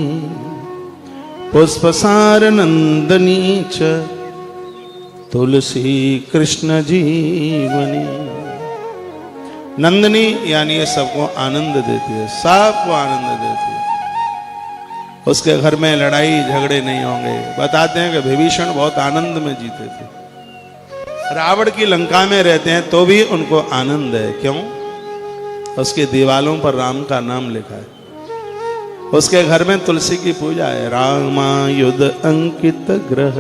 पुष्पसार नंदनी च तुलसी कृष्ण जीवनी। नंदनी यानी ये सबको आनंद देती है, सबको आनंद देती है। उसके घर में लड़ाई झगड़े नहीं होंगे। बताते हैं कि विभीषण बहुत आनंद में जीते थे। रावण की लंका में रहते हैं तो भी उनको आनंद है। क्यों? उसके दीवालों पर राम का नाम लिखा है। उसके घर में तुलसी की पूजा है। रामायुध अंकित ग्रह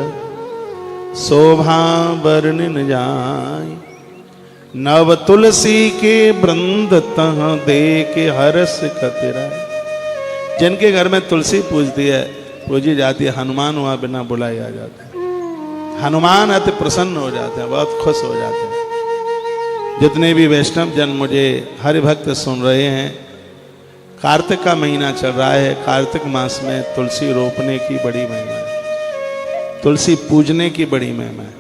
शोभा वर्णन जाय, नव तुलसी के वृंद तह दे के हर्ष कतरा। जिनके घर में तुलसी पूजी जाती है, हनुमान वहां बिना बुलाए आ जाते हैं। हनुमान अति प्रसन्न हो जाते हैं, बहुत खुश हो जाते हैं। जितने भी वैष्णव जन मुझे हरि भक्त सुन रहे हैं, कार्तिक का महीना चल रहा है। कार्तिक मास में तुलसी रोपने की बड़ी महिमा है, तुलसी पूजने की बड़ी महिमा है,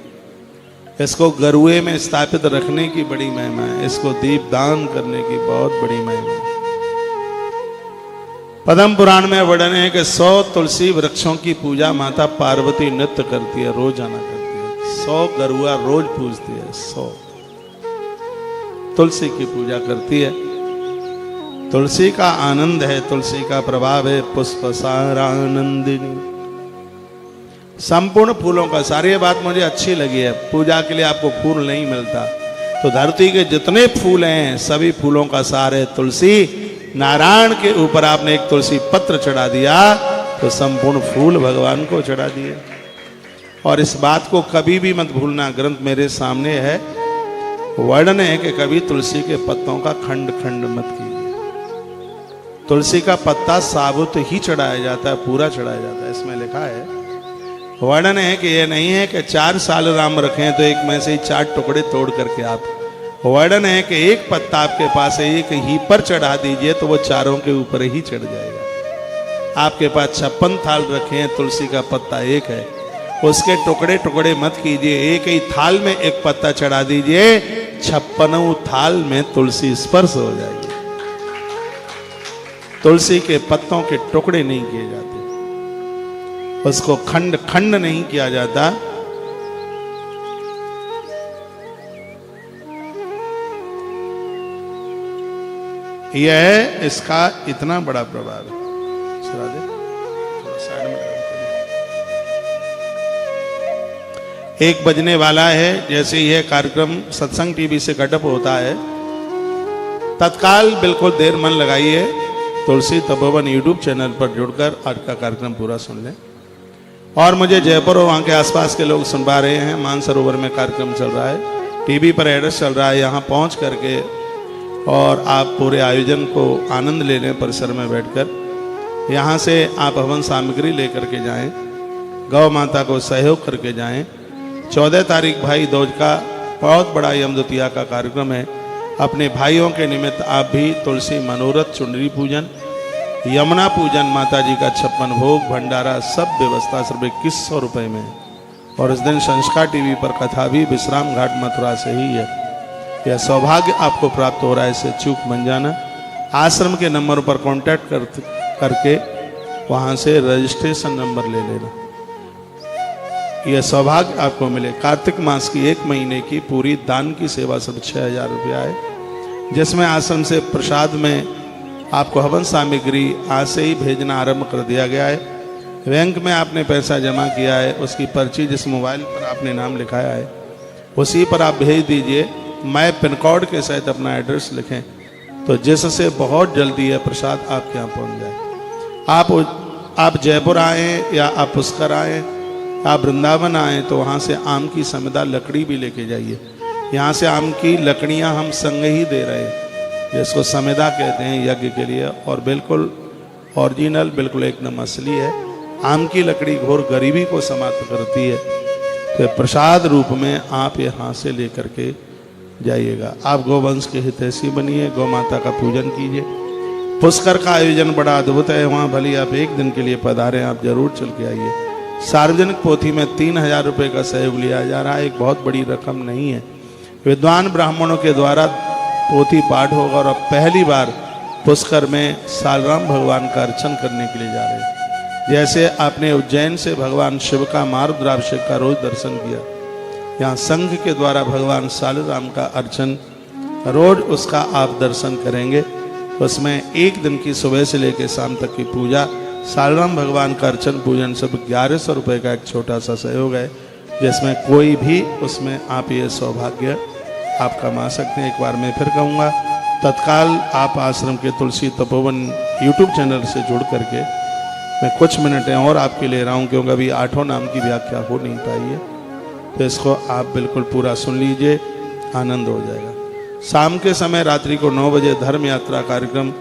इसको गरुए में स्थापित रखने की बड़ी महिमा है, इसको दीप दान करने की बहुत बड़ी महिमा है। पद्म पुराण में वर्णन है कि 100 तुलसी वृक्षों की पूजा माता पार्वती नित्य करती है, रोजाना करती है। 100 गरुआ रोज पूजती है, 100 तुलसी की पूजा करती है। तुलसी का आनंद है, तुलसी का प्रभाव है। पुष्प सारानंदिनी, संपूर्ण फूलों का सारी। ये बात मुझे अच्छी लगी है। पूजा के लिए आपको फूल नहीं मिलता, तो धरती के जितने फूल हैं सभी फूलों का सार है तुलसी। नारायण के ऊपर आपने एक तुलसी पत्र चढ़ा दिया तो संपूर्ण फूल भगवान को चढ़ा दिए। और इस बात को कभी भी मत भूलना, ग्रंथ मेरे सामने है, वर्णन है कि कभी तुलसी के पत्तों का खंड खंड मत कीजिए। तुलसी का पत्ता साबुत ही चढ़ाया जाता है, पूरा चढ़ाया जाता है। इसमें लिखा है, वर्णन है कि यह नहीं है कि 4 साल राम रखें तो एक में से ही 4 टुकड़े तोड़ करके आप। वर्णन है कि एक पत्ता आपके पास है, एक ही पर चढ़ा दीजिए तो वो चारों के ऊपर ही चढ़ जाएगा। आपके पास 56 थाल रखे हैं, तुलसी का पत्ता एक है, उसके टुकड़े टुकड़े मत कीजिए। एक ही थाल में एक पत्ता चढ़ा दीजिए, 56 थाल में तुलसी स्पर्श हो जाएगी। तुलसी के पत्तों के टुकड़े नहीं किए जाते, उसको खंड खंड नहीं किया जाता। यह इसका इतना बड़ा प्रभाव है। चला दे, थोड़ा साइड में लगा के। 1 बजने वाला है। जैसे यह कार्यक्रम सत्संग टीवी से कटअप होता है, तत्काल बिल्कुल देर मन लगाइए, तुलसी तपोवन यूट्यूब चैनल पर जुड़कर आज का कार्यक्रम पूरा सुन लें। और मुझे जयपुर और वहाँ के आसपास के लोग सुन पा रहे हैं, मानसरोवर में कार्यक्रम चल रहा है, टीवी पर एड्रेस चल रहा है, यहाँ पहुँच करके और आप पूरे आयोजन को आनंद ले लें। परिसर में बैठकर यहाँ से आप हवन सामग्री लेकर के जाएं, गौ माता को सहयोग करके जाएं। 14 तारीख भाई दूज का बहुत बड़ा यम द्वितीया का कार्यक्रम है। अपने भाइयों के निमित्त आप भी तुलसी मनोरथ, चुनरी पूजन, यमुना पूजन, माता जी का 56 भोग, भंडारा, सब व्यवस्था सिर्फ 2100 रुपये में। और इस दिन संस्कार टीवी पर कथा भी विश्राम घाट मथुरा से ही है। यह सौभाग्य आपको प्राप्त हो रहा है, इससे चूक बन जाना। आश्रम के नंबर पर कांटेक्ट करके वहाँ से रजिस्ट्रेशन नंबर ले लेना, यह सौभाग्य आपको मिले। कार्तिक मास की 1 महीने की पूरी दान की सेवा सब 6000 रुपया है, जिसमें आश्रम से प्रसाद में आपको हवन सामग्री आज से ही भेजना आरंभ कर दिया गया है। बैंक में आपने पैसा जमा किया है, उसकी पर्ची जिस मोबाइल पर आपने नाम लिखाया है उसी पर आप भेज दीजिए। मैं पिन कोड के सहित अपना एड्रेस लिखें तो जिससे बहुत जल्दी यह प्रसाद आपके यहाँ पहुँच जाए। आप जयपुर आएँ या आप पुष्कर आएँ, आप वृंदावन आए तो वहाँ से आम की समिधा लकड़ी भी लेके जाइए। यहाँ से आम की लकड़ियाँ हम संग ही दे रहे हैं, जिसको समिधा कहते हैं यज्ञ के लिए, और बिल्कुल ओरिजिनल, बिल्कुल एकदम असली है। आम की लकड़ी घोर गरीबी को समाप्त करती है, तो प्रसाद रूप में आप यहाँ से लेकर के जाइएगा। आप गोवंश के हितैषी बनिए, गौ माता का पूजन कीजिए। पुष्कर का आयोजन बड़ा अद्भुत है, वहाँ भले आप 1 दिन के लिए पधारें, आप जरूर चल के आइए। सार्वजनिक पोथी में 3000 रुपये का सहयोग लिया जा रहा है, एक बहुत बड़ी रकम नहीं है। विद्वान ब्राह्मणों के द्वारा पोथी पाठ होगा और अब पहली बार पुष्कर में सालराम भगवान का अर्चन करने के लिए जा रहे हैं। जैसे आपने उज्जैन से भगवान शिव का मारुद्राभिषेक का रोज दर्शन किया, यहाँ संघ के द्वारा भगवान सालराम का अर्चन रोज उसका आप दर्शन करेंगे। उसमें 1 दिन की सुबह से लेकर शाम तक की पूजा, सालराम भगवान का अर्चन पूजन सब 1100 रुपये का एक छोटा सा सहयोग है, जिसमें कोई भी उसमें आप ये सौभाग्य आप कमा सकते हैं। एक बार मैं फिर कहूँगा, तत्काल आप आश्रम के तुलसी तपोवन यूट्यूब चैनल से जुड़ करके मैं कुछ मिनटें और आपके ले रहा हूँ, क्योंकि अभी 8 नाम की व्याख्या हो नहीं पाई है, तो इसको आप बिल्कुल पूरा सुन लीजिए, आनंद हो जाएगा। शाम के समय रात्रि को 9 बजे धर्म यात्रा कार्यक्रम,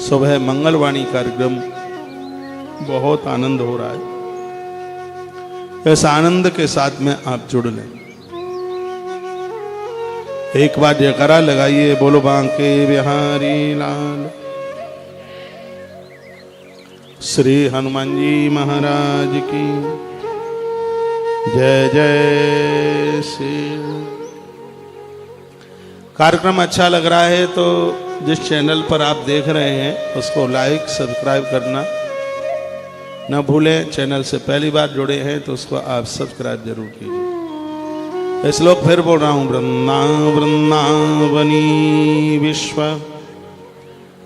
सुबह मंगलवाणी कार्यक्रम, बहुत आनंद हो रहा है। इस आनंद के साथ में आप जुड़ लें। एक बार जयकारा लगाइए, बोलो बांके बिहारी लाल, श्री हनुमान जी महाराज की जय जय श्री। कार्यक्रम अच्छा लग रहा है तो जिस चैनल पर आप देख रहे हैं उसको लाइक सब्सक्राइब करना न भूलें। चैनल से पहली बार जुड़े हैं तो उसको आप सब्सक्राइब जरूर कीजिए। श्लोक फिर बोल रहा हूँ, वृंदावनी विश्व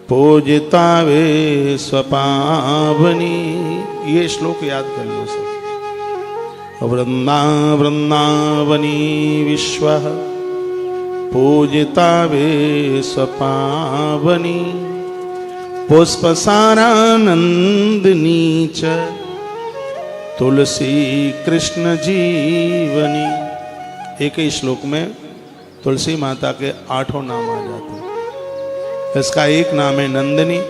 पूजिता वे स्वपावनी। ये श्लोक याद कर लो सब। वृंदावनी विश्व पूजिता वे स्वपावनी, पुष्पसारानंदिनी च तुलसी कृष्ण जीवनी। एक ही श्लोक में तुलसी माता के 8 नाम आ जाते हैं। इसका एक नाम है नंदिनी।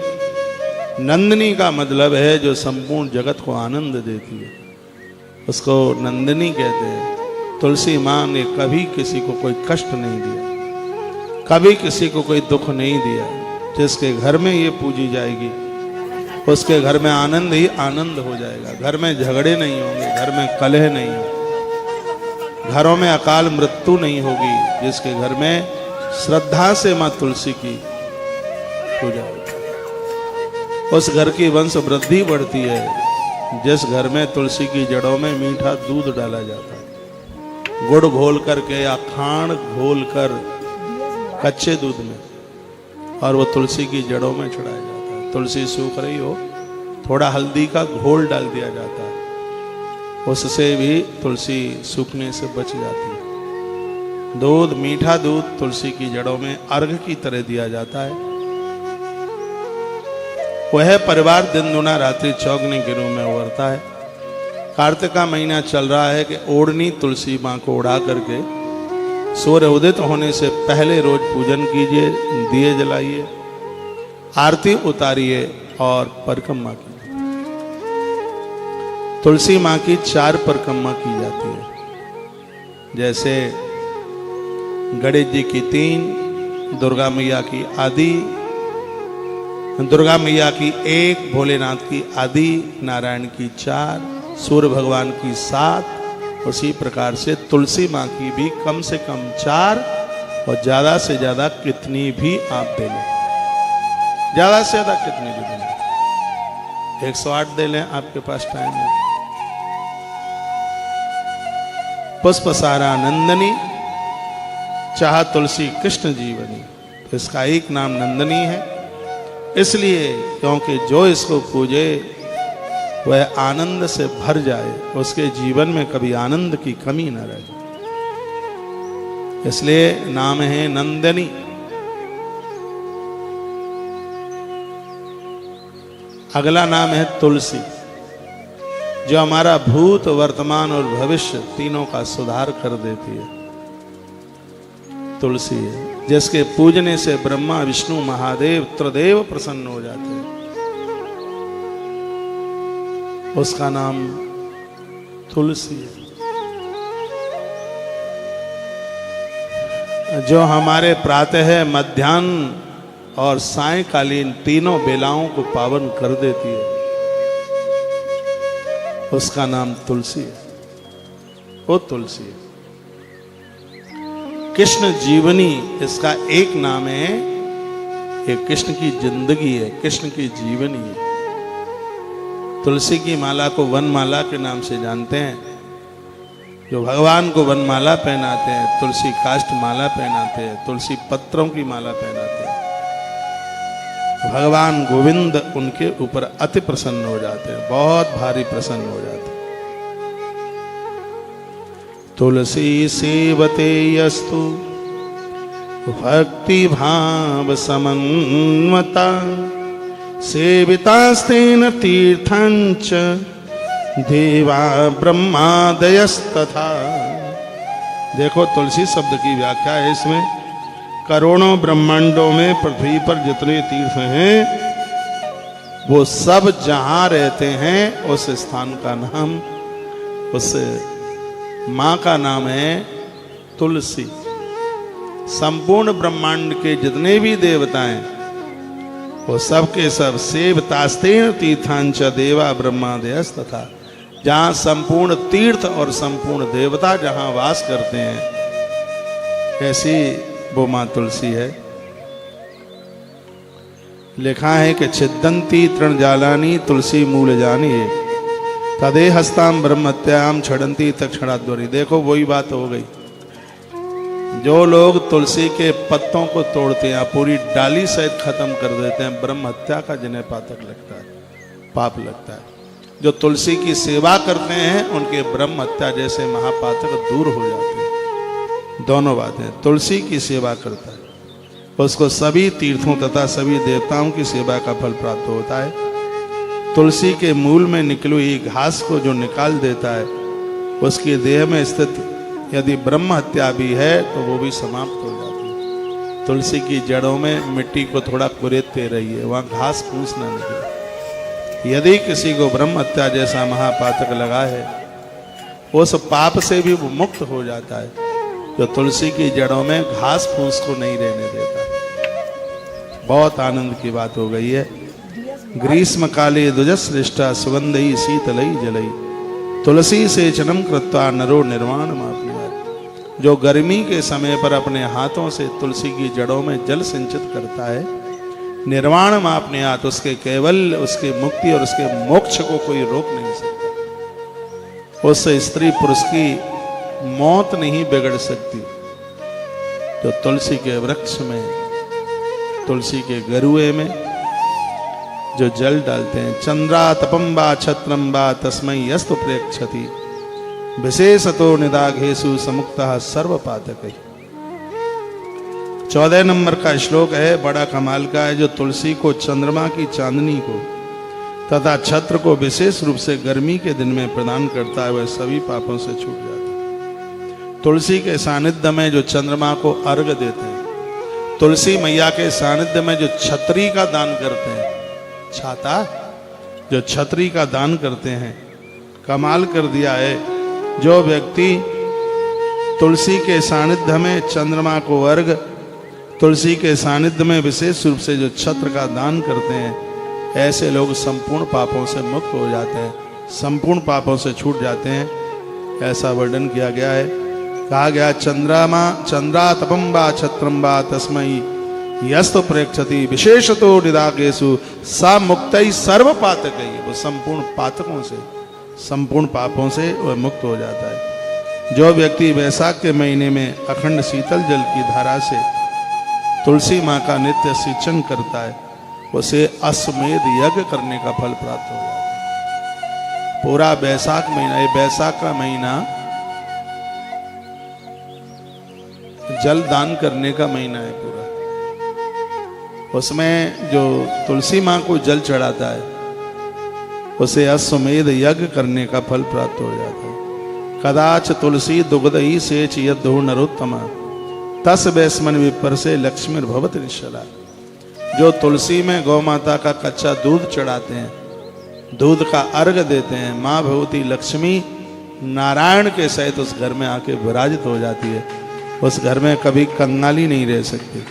नंदिनी का मतलब है जो संपूर्ण जगत को आनंद देती है, उसको नंदिनी कहते हैं। तुलसी माँ ने कभी किसी को कोई कष्ट नहीं दिया, कभी किसी को कोई दुख नहीं दिया। जिसके घर में ये पूजी जाएगी उसके घर में आनंद ही आनंद हो जाएगा। घर में झगड़े नहीं होंगे, घर में कलह नहीं होगी, घरों में अकाल मृत्यु नहीं होगी। जिसके घर में श्रद्धा से माँ तुलसी की पूजा, उस घर की वंश वृद्धि बढ़ती है। जिस घर में तुलसी की जड़ों में मीठा दूध डाला जाता है, गुड़ घोल करके या खांड घोल कर कच्चे दूध में, और वो तुलसी की जड़ों में चढ़ाया जाता है। तुलसी सूख रही हो, थोड़ा हल्दी का घोल डाल दिया जाता है, उससे भी तुलसी सूखने से बच जाती है। दूध, मीठा दूध तुलसी की जड़ों में अर्घ की तरह दिया जाता है। वह परिवार दिन दुना रात्रि चौगनी के रूप में उभरता है। कार्तिक का महीना चल रहा है कि ओढ़नी तुलसी माँ को उड़ा करके सूर्य उदित होने से पहले रोज पूजन कीजिए, दिए जलाइए, आरती उतारिए और परिक्रमा कीजिए। तुलसी माँ की 4 परिक्रमा की जाती है, जैसे गणेश जी की 3, दुर्गा मैया की आदि, दुर्गा मैया की 1, भोलेनाथ की आदि, नारायण की 4, सूर्य भगवान की 7। उसी प्रकार से तुलसी माँ की भी कम से कम 4 और ज्यादा से ज्यादा कितनी भी आप दे लें, ज्यादा से ज्यादा कितनी भी दे लें, 108 दे लें, आपके पास टाइम है। पुष्प सारा नंदनी चाह तुलसी कृष्ण जीवनी, तो इसका एक नाम नंदनी है, इसलिए क्योंकि जो इसको पूजे वह आनंद से भर जाए, उसके जीवन में कभी आनंद की कमी न रहे, इसलिए नाम है नंदनी। अगला नाम है तुलसी, जो हमारा भूत, वर्तमान और भविष्य तीनों का सुधार कर देती है। तुलसी है जिसके पूजने से ब्रह्मा, विष्णु, महादेव, त्रिदेव प्रसन्न हो जाते हैं, उसका नाम तुलसी है। जो हमारे प्रातः, मध्याह्न और सायंकालीन तीनों बेलाओं को पावन कर देती है, उसका नाम तुलसी है। वो तुलसी है। कृष्ण जीवनी इसका एक नाम है, ये कृष्ण की जिंदगी है, कृष्ण की जीवनी है। तुलसी की माला को वनमाला के नाम से जानते हैं, जो भगवान को वनमाला पहनाते हैं, तुलसी काष्ठ माला पहनाते हैं, तुलसी पत्रों की माला पहनाते हैं, भगवान गोविंद उनके ऊपर अति प्रसन्न हो जाते हैं, बहुत भारी प्रसन्न हो जाते हैं। तुलसी सेवते यस्तु भक्ति भाव समन्वता, सेवितास्तेन तीर्थंच देवा ब्रह्मादयस्तथा। देखो तुलसी शब्द की व्याख्या है इसमें, करोड़ों ब्रह्मांडों में पृथ्वी पर जितने तीर्थ हैं वो सब जहां रहते हैं उस स्थान का नाम, उस मां का नाम है तुलसी। संपूर्ण ब्रह्मांड के जितने भी देवता हैं वो सब के सब सेवतास्तेन तीर्थांच देवा ब्रह्मादयस्तथा, जहां संपूर्ण तीर्थ और संपूर्ण देवता जहां वास करते हैं, ऐसी वो मां तुलसी है। लिखा है कि छिदंती तृणजालानी तुलसी मूल जानी, तदे हस्ताम ब्रह्मत्याम छड़ंती तक्षणाध्वरी। देखो वही बात हो गई, जो लोग तुलसी के पत्तों को तोड़ते हैं, पूरी डाली सहित खत्म कर देते हैं, ब्रह्म हत्या का जिन्हें पातक लगता है, पाप लगता है। जो तुलसी की सेवा करते हैं उनके ब्रह्म हत्या जैसे महापातक दूर हो जाते हैं। दोनों बातें, तुलसी की सेवा करता है उसको सभी तीर्थों तथा सभी देवताओं की सेवा का फल प्राप्त होता है। तुलसी के मूल में निकली हुई घास को जो निकाल देता है, उसकी देह में स्थित यदि ब्रह्म हत्या भी है तो वो भी समाप्त हो जाती है। तुलसी की जड़ों में मिट्टी को थोड़ा कुरेदते रहिए, वहां घास फूस न निकले। यदि किसी को ब्रह्म हत्या जैसा महापातक लगा है, उस पाप से भी वो मुक्त हो जाता है, जो तुलसी की जड़ों में घास फूस को नहीं रहने देता। बहुत आनंद की बात हो गई है। ग्रीष्म काले द्विजश्रेष्ठा सुगंधई शीतलई जलई, तुलसी से चनम कृत्वा नरो निर्वाण मापनियात। जो गर्मी के समय पर अपने हाथों से तुलसी की जड़ों में जल सिंचित करता है, निर्वाण मापनियात, उसके केवल उसके मुक्ति और उसके मोक्ष को कोई रोक नहीं सकता। उससे स्त्री पुरुष की मौत नहीं बिगड़ सकती। जो तुलसी के वृक्ष में, तुलसी के गरुए में जो जल डालते हैं, चंद्रा तपम्बा छत्रम्बा तस्मै यस्तु प्रेक्षति, विशेषतो निदाघेषु समुक्तः सर्व पातक। 14 नंबर का श्लोक है, बड़ा कमाल का है। जो तुलसी को चंद्रमा की चांदनी को तथा छत्र को विशेष रूप से गर्मी के दिन में प्रदान करता है, वह सभी पापों से छूट जाता है। तुलसी के सानिध्य में जो चंद्रमा को अर्घ देते हैं, तुलसी मैया के सानिध्य में जो छतरी का दान करते हैं, छाता जो छतरी का दान करते हैं, कमाल कर दिया है। जो व्यक्ति तुलसी के सानिध्य में चंद्रमा को अर्घ, तुलसी के सानिध्य में विशेष रूप से जो छत्र का दान करते हैं, ऐसे लोग संपूर्ण पापों से मुक्त हो जाते हैं, संपूर्ण पापों से छूट जाते हैं। ऐसा वर्णन किया गया है। कहा गया, चंद्रा तपम्बा छत्रम्बा तस्मयी यस्तु प्रेक्षति विशेषतो निदाकेशु सा मुक्तई सर्व पातकई। वो संपूर्ण पातकों से, संपूर्ण पापों से वह मुक्त हो जाता है। जो व्यक्ति वैशाख के महीने में अखंड शीतल जल की धारा से तुलसी माँ का नित्य सिंचन करता है, उसे अश्वमेध यज्ञ करने का फल प्राप्त हो जाता है। पूरा वैशाख महीना, ये वैशाख का महीना जल दान करने का महीना है पूरा। उसमें जो तुलसी माँ को जल चढ़ाता है, उसे अश्वमेध यज्ञ करने का फल प्राप्त हो जाता है। कदाच तुलसी दुग्धई सेच यद्धो नरोत्तमा तस वैस्मन विपर से लक्ष्मी भवत निश्चला। जो तुलसी में गौ माता का कच्चा दूध चढ़ाते हैं, दूध का अर्घ देते हैं, माँ भगवती लक्ष्मी नारायण के सहित उस घर में आके विराजित हो जाती है। उस घर में कभी कंगाली नहीं रह सकती,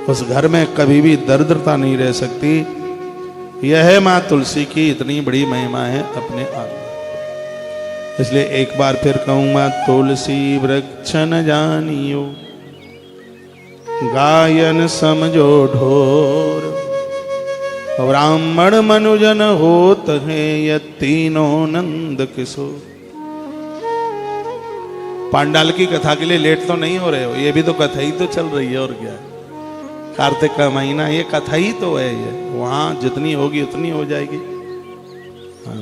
उस घर में कभी भी दरिद्रता नहीं रह सकती। यह है माँ तुलसी की इतनी बड़ी महिमा है अपने आप में। इसलिए एक बार फिर कहूँगा, तुलसी वृक्ष न जानियो गायन समझो ढोर, ब्राह्मण मनुजन होत है ये तीनों नंद किशोर। पांडाल की कथा के लिए लेट तो नहीं हो रहे हो, ये भी तो कथा ही तो चल रही है। और क्या है, कार्तिक का महीना ये कथा ही तो है। ये वहाँ जितनी होगी उतनी हो जाएगी।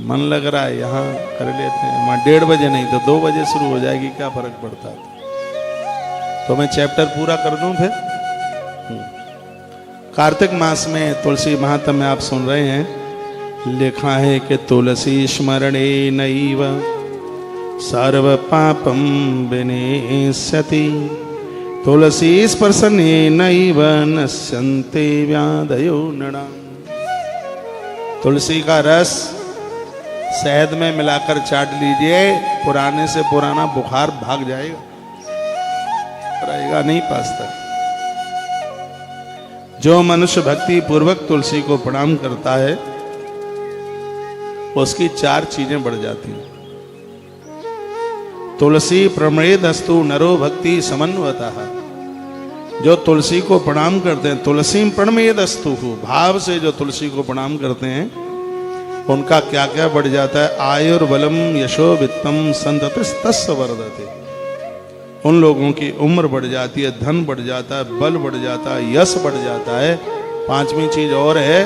मन लग रहा है यहाँ कर लेते हैं, वहाँ 1:30 बजे नहीं तो 2 बजे शुरू हो जाएगी, क्या फर्क पड़ता है। तो मैं चैप्टर पूरा कर दूं फिर। कार्तिक मास में तुलसी महात्म्य आप सुन रहे हैं। लिखा है कि तुलसी स्मरणे नैव सर्व पापम विनेष्यति, तुलसी स्पर्शने नैव नश्यन्ते व्याधयो नृणाम्। तुलसी का रस शहद में मिलाकर चाट लीजिए, पुराने से पुराना बुखार भाग जाएगा, रहेगा नहीं पास्ता। जो मनुष्य भक्ति पूर्वक तुलसी को प्रणाम करता है, उसकी 4 चीजें बढ़ जाती हैं। तुलसी प्रमेदस्तु नरो भक्ति समन्वतः। जो तुलसी को प्रणाम करते हैं, तुलसी प्रणमेदस्तु, भाव से जो तुलसी को प्रणाम करते हैं, उनका क्या क्या बढ़ जाता है। आयुर्बलम यशो वित्तम संततिस्तस्य वर्धते। उन लोगों की उम्र बढ़ जाती है, धन बढ़ जाता है, बल बढ़ जाता है, यश बढ़ जाता है। 5वीं चीज और है,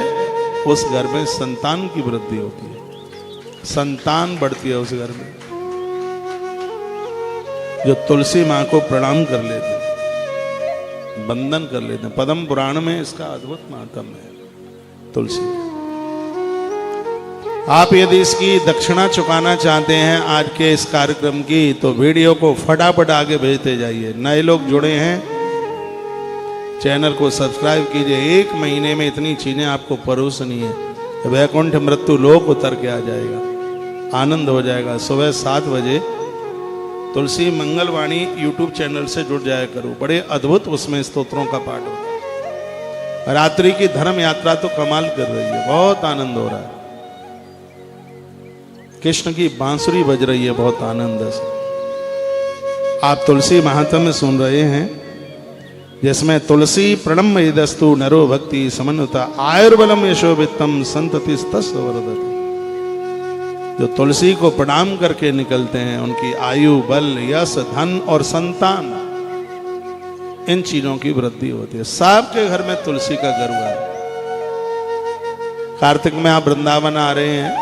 उस घर में संतान की वृद्धि होती है, संतान बढ़ती है उस घर में। जो तुलसी माँ को प्रणाम कर लेते हैं, वंदन कर लेते हैं। पद्म पुराण में इसका अद्भुत महात्म्य है तुलसी। आप यदि इसकी दक्षिणा चुकाना चाहते हैं आज के इस कार्यक्रम की, तो वीडियो को फटाफट आगे भेजते जाइए। नए लोग जुड़े हैं, चैनल को सब्सक्राइब कीजिए। 1 महीने में इतनी चीजें आपको परोसनी है, वैकुंठ मृत्यु लोक उतर के आ जाएगा, आनंद हो जाएगा। सुबह 7 बजे तुलसी मंगलवाणी यूट्यूब चैनल से जुड़ जाया करो, बड़े अद्भुत उसमें स्तोत्रों का पाठ होता है। रात्रि की धर्म यात्रा तो कमाल कर रही है, बहुत आनंद हो रहा है। कृष्ण की बांसुरी बज रही है बहुत आनंद से। आप तुलसी महात्म्य सुन रहे हैं, जिसमें तुलसी प्रणम यदस्तु नरो भक्ति समन्विता आयुर्बलम यशो वित्तम संततिस्तस्य वर्धते। जो तुलसी को प्रणाम करके निकलते हैं, उनकी आयु, बल, यश, धन और संतान, इन चीजों की वृद्धि होती है। सबके घर में तुलसी का घर हुआ है। कार्तिक में आप वृंदावन आ रहे हैं,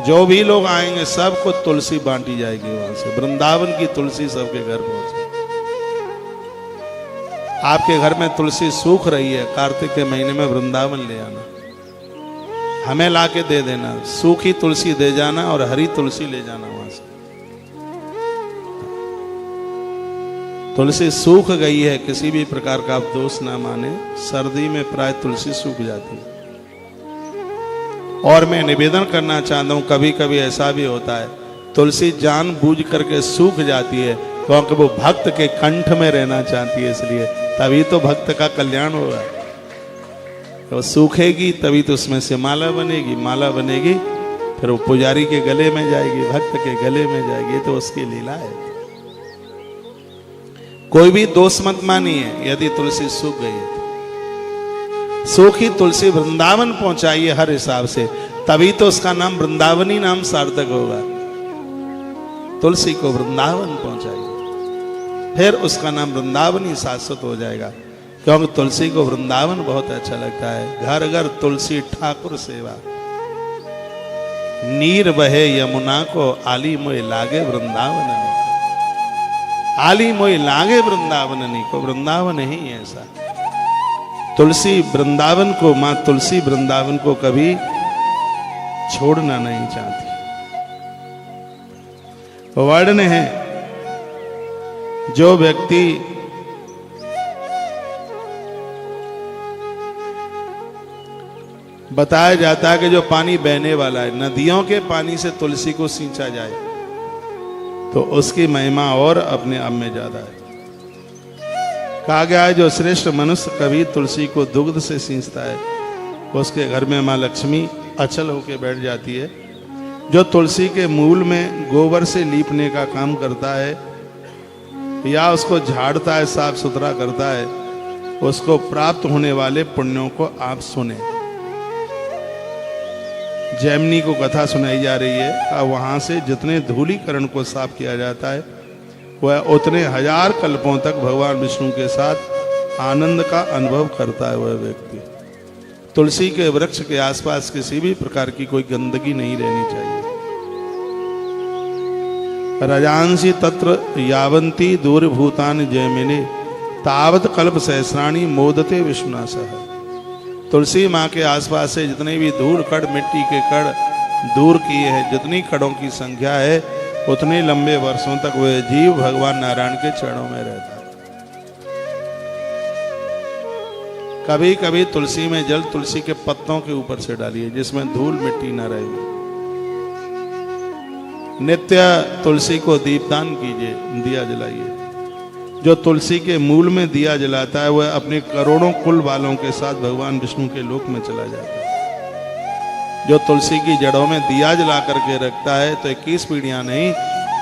जो भी लोग आएंगे सबको तुलसी बांटी जाएगी। वहां से वृंदावन की तुलसी सबके घर पहुंचे। आपके घर में तुलसी सूख रही है, कार्तिक के महीने में वृंदावन ले आना, हमें ला के दे देना। सूखी तुलसी दे जाना और हरी तुलसी ले जाना वहां से। तुलसी सूख गई है, किसी भी प्रकार का आप दोष ना माने, सर्दी में प्राय तुलसी सूख जाती है। और मैं निवेदन करना चाहता हूं, कभी कभी ऐसा भी होता है तुलसी जानबूझ करके सूख जाती है क्योंकि वो भक्त के कंठ में रहना चाहती है, इसलिए तभी तो भक्त का कल्याण होगा। तो सूखेगी तभी तो उसमें से माला बनेगी, माला बनेगी फिर वो पुजारी के गले में जाएगी, भक्त के गले में जाएगी, तो उसकी लीला है। कोई भी दोष मत मानिए यदि तुलसी सूख गई है। सूखी तुलसी वृंदावन पहुंचाइए हर हिसाब से, तभी तो उसका नाम वृंदावनी नाम सार्थक होगा। तुलसी को वृंदावन पहुंचाइए, फिर उसका नाम वृंदावनी शाश्वत हो जाएगा, क्योंकि तुलसी को वृंदावन बहुत अच्छा लगता है। घर घर तुलसी ठाकुर सेवा, नीर बहे यमुना को, आली मोय लागे वृंदावन। आली मोय लागे वृंदावन को, वृंदावन ही ऐसा। तुलसी वृंदावन को, मां तुलसी वृंदावन को कभी छोड़ना नहीं चाहती। वर्णन है, जो व्यक्ति बताया जाता है कि जो पानी बहने वाला है, नदियों के पानी से तुलसी को सींचा जाए तो उसकी महिमा और अपने आप में ज्यादा है। कहा गया है, जो श्रेष्ठ मनुष्य कभी तुलसी को दुग्ध से सींचता है उसके घर में मां लक्ष्मी अचल होकर बैठ जाती है। जो तुलसी के मूल में गोबर से लीपने का काम करता है या उसको झाड़ता है, साफ सुथरा करता है, उसको प्राप्त होने वाले पुण्यों को आप सुने। जैमिनी को कथा सुनाई जा रही है, वहां से जितने धूलीकरण को साफ किया जाता है वह उतने हजार कल्पों तक भगवान विष्णु के साथ आनंद का अनुभव करता है वह व्यक्ति। तुलसी के वृक्ष के आसपास किसी भी प्रकार की कोई गंदगी नहीं रहनी चाहिए। रजांसी तत्र यावंती दूरभूतान जयमिने तावत कल्प सहस्राणी मोदते विष्णुनासः। तुलसी माँ के आसपास से जितने भी धूल कण, मिट्टी के कण दूर किए हैं, जितनी कणों की संख्या है उतने लंबे वर्षों तक वह जीव भगवान नारायण के चरणों में रहता है। कभी कभी तुलसी में जल तुलसी के पत्तों के ऊपर से डालिए जिसमें धूल मिट्टी न रहे। नित्य तुलसी को दीपदान कीजिए, दिया जलाइए। जो तुलसी के मूल में दिया जलाता है वह अपने करोड़ों कुल वालों के साथ भगवान विष्णु के लोक में चला जाता है। जो तुलसी की जड़ों में दिया जला करके रखता है तो 21 पीढ़ियां नहीं,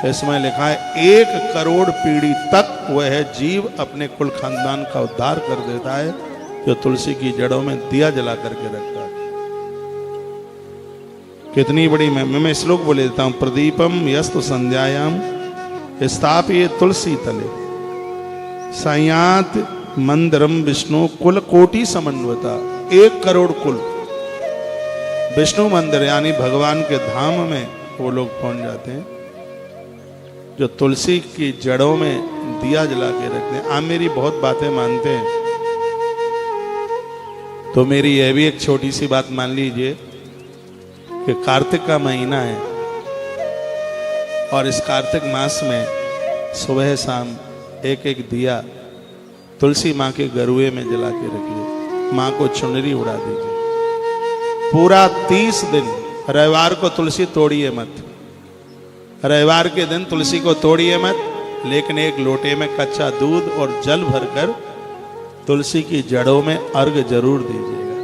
इसमें लिखा है 1 करोड़ पीढ़ी तक वह जीव अपने कुल खानदान का उद्धार कर देता है, जो तुलसी की जड़ों में दिया जला करके रखता है। कितनी बड़ी मैं श्लोक बोले देता हूं। प्रदीपम यस्तु संध्यायाम स्थापिये तुलसी तले संयात मंदिरम विष्णु कुल कोटि समन्वता। 1 करोड़ कुल विष्णु मंदिर यानी भगवान के धाम में वो लोग पहुंच जाते हैं जो तुलसी की जड़ों में दिया जला के रखते हैं। आप मेरी बहुत बातें मानते हैं तो मेरी यह भी एक छोटी सी बात मान लीजिए कि कार्तिक का महीना है और इस कार्तिक मास में सुबह शाम एक एक दिया तुलसी माँ के गरुए में जला के रखिए। माँ को चुनरी उड़ा दीजिए। पूरा 30 दिन, रविवार को तुलसी तोड़िए मत, रविवार के दिन तुलसी को तोड़िए मत, लेकिन एक लोटे में कच्चा दूध और जल भरकर तुलसी की जड़ों में अर्घ जरूर दीजिएगा।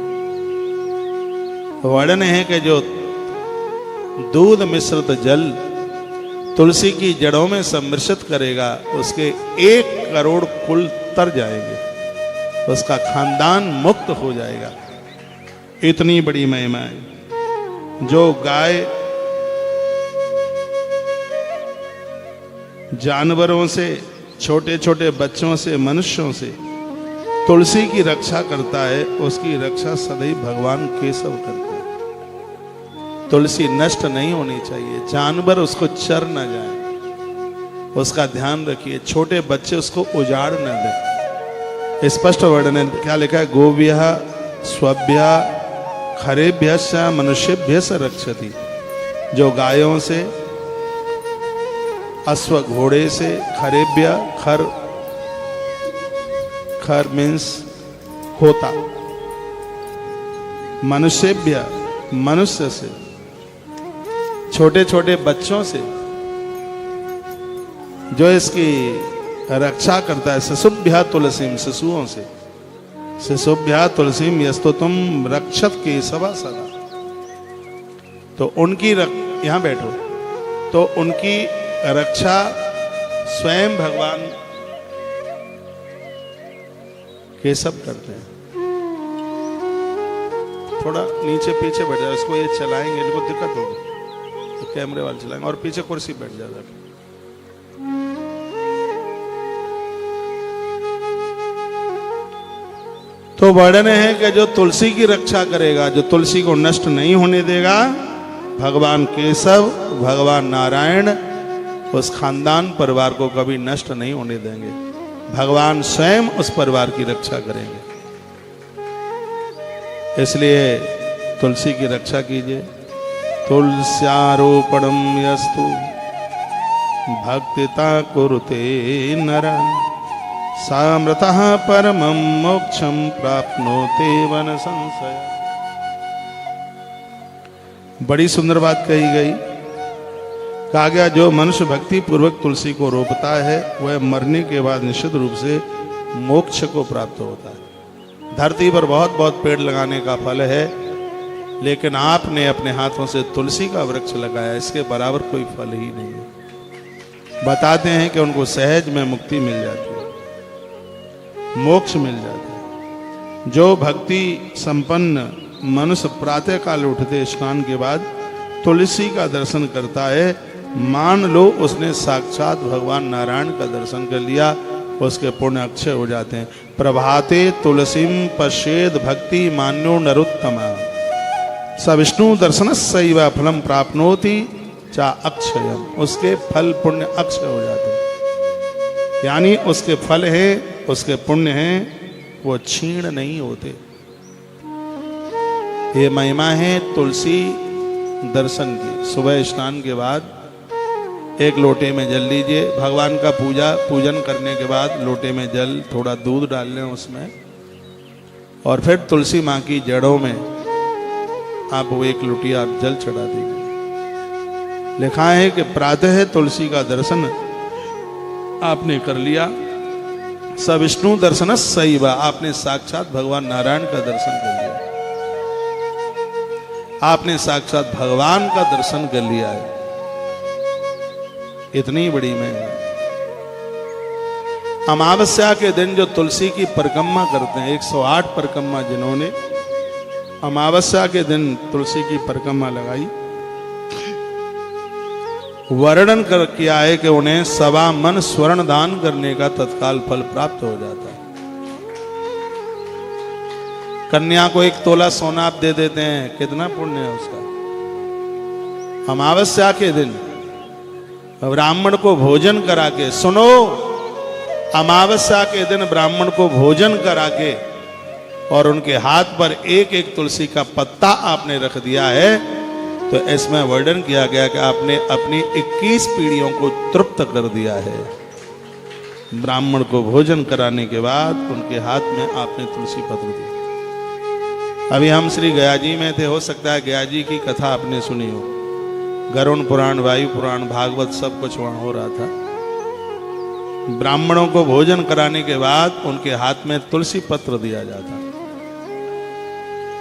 वर्णन है कि जो दूध मिश्रित जल तुलसी की जड़ों में सम्मिश्रित करेगा उसके 1 करोड़ कुल तर जाएंगे, उसका खानदान मुक्त हो जाएगा। इतनी बड़ी महिमा है। जो गाय जानवरों से, छोटे छोटे बच्चों से, मनुष्यों से तुलसी की रक्षा करता है, उसकी रक्षा सदैव भगवान केशव करते हैं। तुलसी नष्ट नहीं होनी चाहिए, जानवर उसको चर न जाए, उसका ध्यान रखिए। छोटे बच्चे उसको उजाड़ न दें। स्पष्ट वर्णन क्या लिखा है? गोव्य स्वभ्य खरेभ्य मनुष्यभ्य स रक्षति। जो गायों से, अश्व घोड़े से, खरेभ्य खर मीन्स होता, मनुष्यभ्य मनुष्य से, छोटे छोटे बच्चों से जो इसकी रक्षा करता है, शिशुभ्या तुलसीम, शिशुओं से, शिशुभ्या तुलसीम यस्तो तुम रक्षत के सवा सदा। तो उनकी यहां बैठो, तो उनकी रक्षा स्वयं भगवान केशव करते हैं। थोड़ा नीचे पीछे बैठ जाओ, इसको ये चलाएंगे, इनको दिक्कत होगी तो कैमरे वाले चलाएंगे, और पीछे कुर्सी बैठ जाएगा। तो वर्णन है कि जो तुलसी की रक्षा करेगा, जो तुलसी को नष्ट नहीं होने देगा, भगवान केशव, भगवान नारायण उस खानदान परिवार को कभी नष्ट नहीं होने देंगे। भगवान स्वयं उस परिवार की रक्षा करेंगे। इसलिए तुलसी की रक्षा कीजिए। तुलस्यारोपणम यस्तु भक्तिता कुरुते नरः सामृतः परमं मोक्षं प्राप्नोते वन संशय। बड़ी सुंदर बात कही गई। कहा गया जो मनुष्य भक्ति पूर्वक तुलसी को रोपता है वह मरने के बाद निश्चित रूप से मोक्ष को प्राप्त होता है। धरती पर बहुत बहुत पेड़ लगाने का फल है, लेकिन आपने अपने हाथों से तुलसी का वृक्ष लगाया, इसके बराबर कोई फल ही नहीं है। बताते हैं कि उनको सहज में मुक्ति मिल जाती है, मोक्ष मिल जाता है। जो भक्ति संपन्न मनुष्य प्रातः काल उठते स्नान के बाद तुलसी का दर्शन करता है, मान लो उसने साक्षात भगवान नारायण का दर्शन कर लिया, उसके पुण्य अक्षय हो जाते हैं। प्रभाते तुलसीम पश्येद भक्ति मान्यो नरोत्तम स विष्णु दर्शनस्यैव फलम प्राप्नोति चा अक्षयम। उसके फल पुण्य अक्षय हो जाते हैं, यानी उसके फल है, उसके पुण्य हैं, वो क्षीण नहीं होते। ये महिमा है तुलसी दर्शन की। सुबह स्नान के बाद एक लोटे में जल लीजिए, भगवान का पूजन करने के बाद लोटे में जल, थोड़ा दूध डाल लें उसमें, और फिर तुलसी माँ की जड़ों में आप वो एक लोटी आप जल चढ़ा दीजिए। लिखा है कि प्रातः तुलसी का दर्शन आपने कर लिया, स विष्णु दर्शनस्यैव, आपने साक्षात भगवान नारायण का दर्शन कर लिया, आपने साक्षात भगवान का दर्शन कर लिया है। इतनी बड़ी महिमा। अमावस्या के दिन जो तुलसी की परिक्रमा करते हैं, 108 परिक्रमा जिन्होंने अमावस्या के दिन तुलसी की परिक्रमा लगाई, वर्णन कर किया है कि उन्हें 1.25 मन स्वर्ण दान करने का तत्काल फल प्राप्त हो जाता है। कन्या को 1 तोला सोना आप दे देते हैं, कितना पुण्य है उसका। अमावस्या के दिन ब्राह्मण को भोजन करा के, सुनो, अमावस्या के दिन ब्राह्मण को भोजन करा के और उनके हाथ पर एक एक तुलसी का पत्ता आपने रख दिया है, तो इसमें वर्णन किया गया कि आपने अपनी 21 पीढ़ियों को तृप्त कर दिया है। ब्राह्मण को भोजन कराने के बाद उनके हाथ में आपने तुलसी पत्र दिया। अभी हम श्री गया जी में थे, हो सकता है गया जी की कथा आपने सुनी हो। गरुण पुराण, वायु पुराण, भागवत सब कुछ वहां हो रहा था। ब्राह्मणों को भोजन कराने के बाद उनके हाथ में तुलसी पत्र दिया जाता,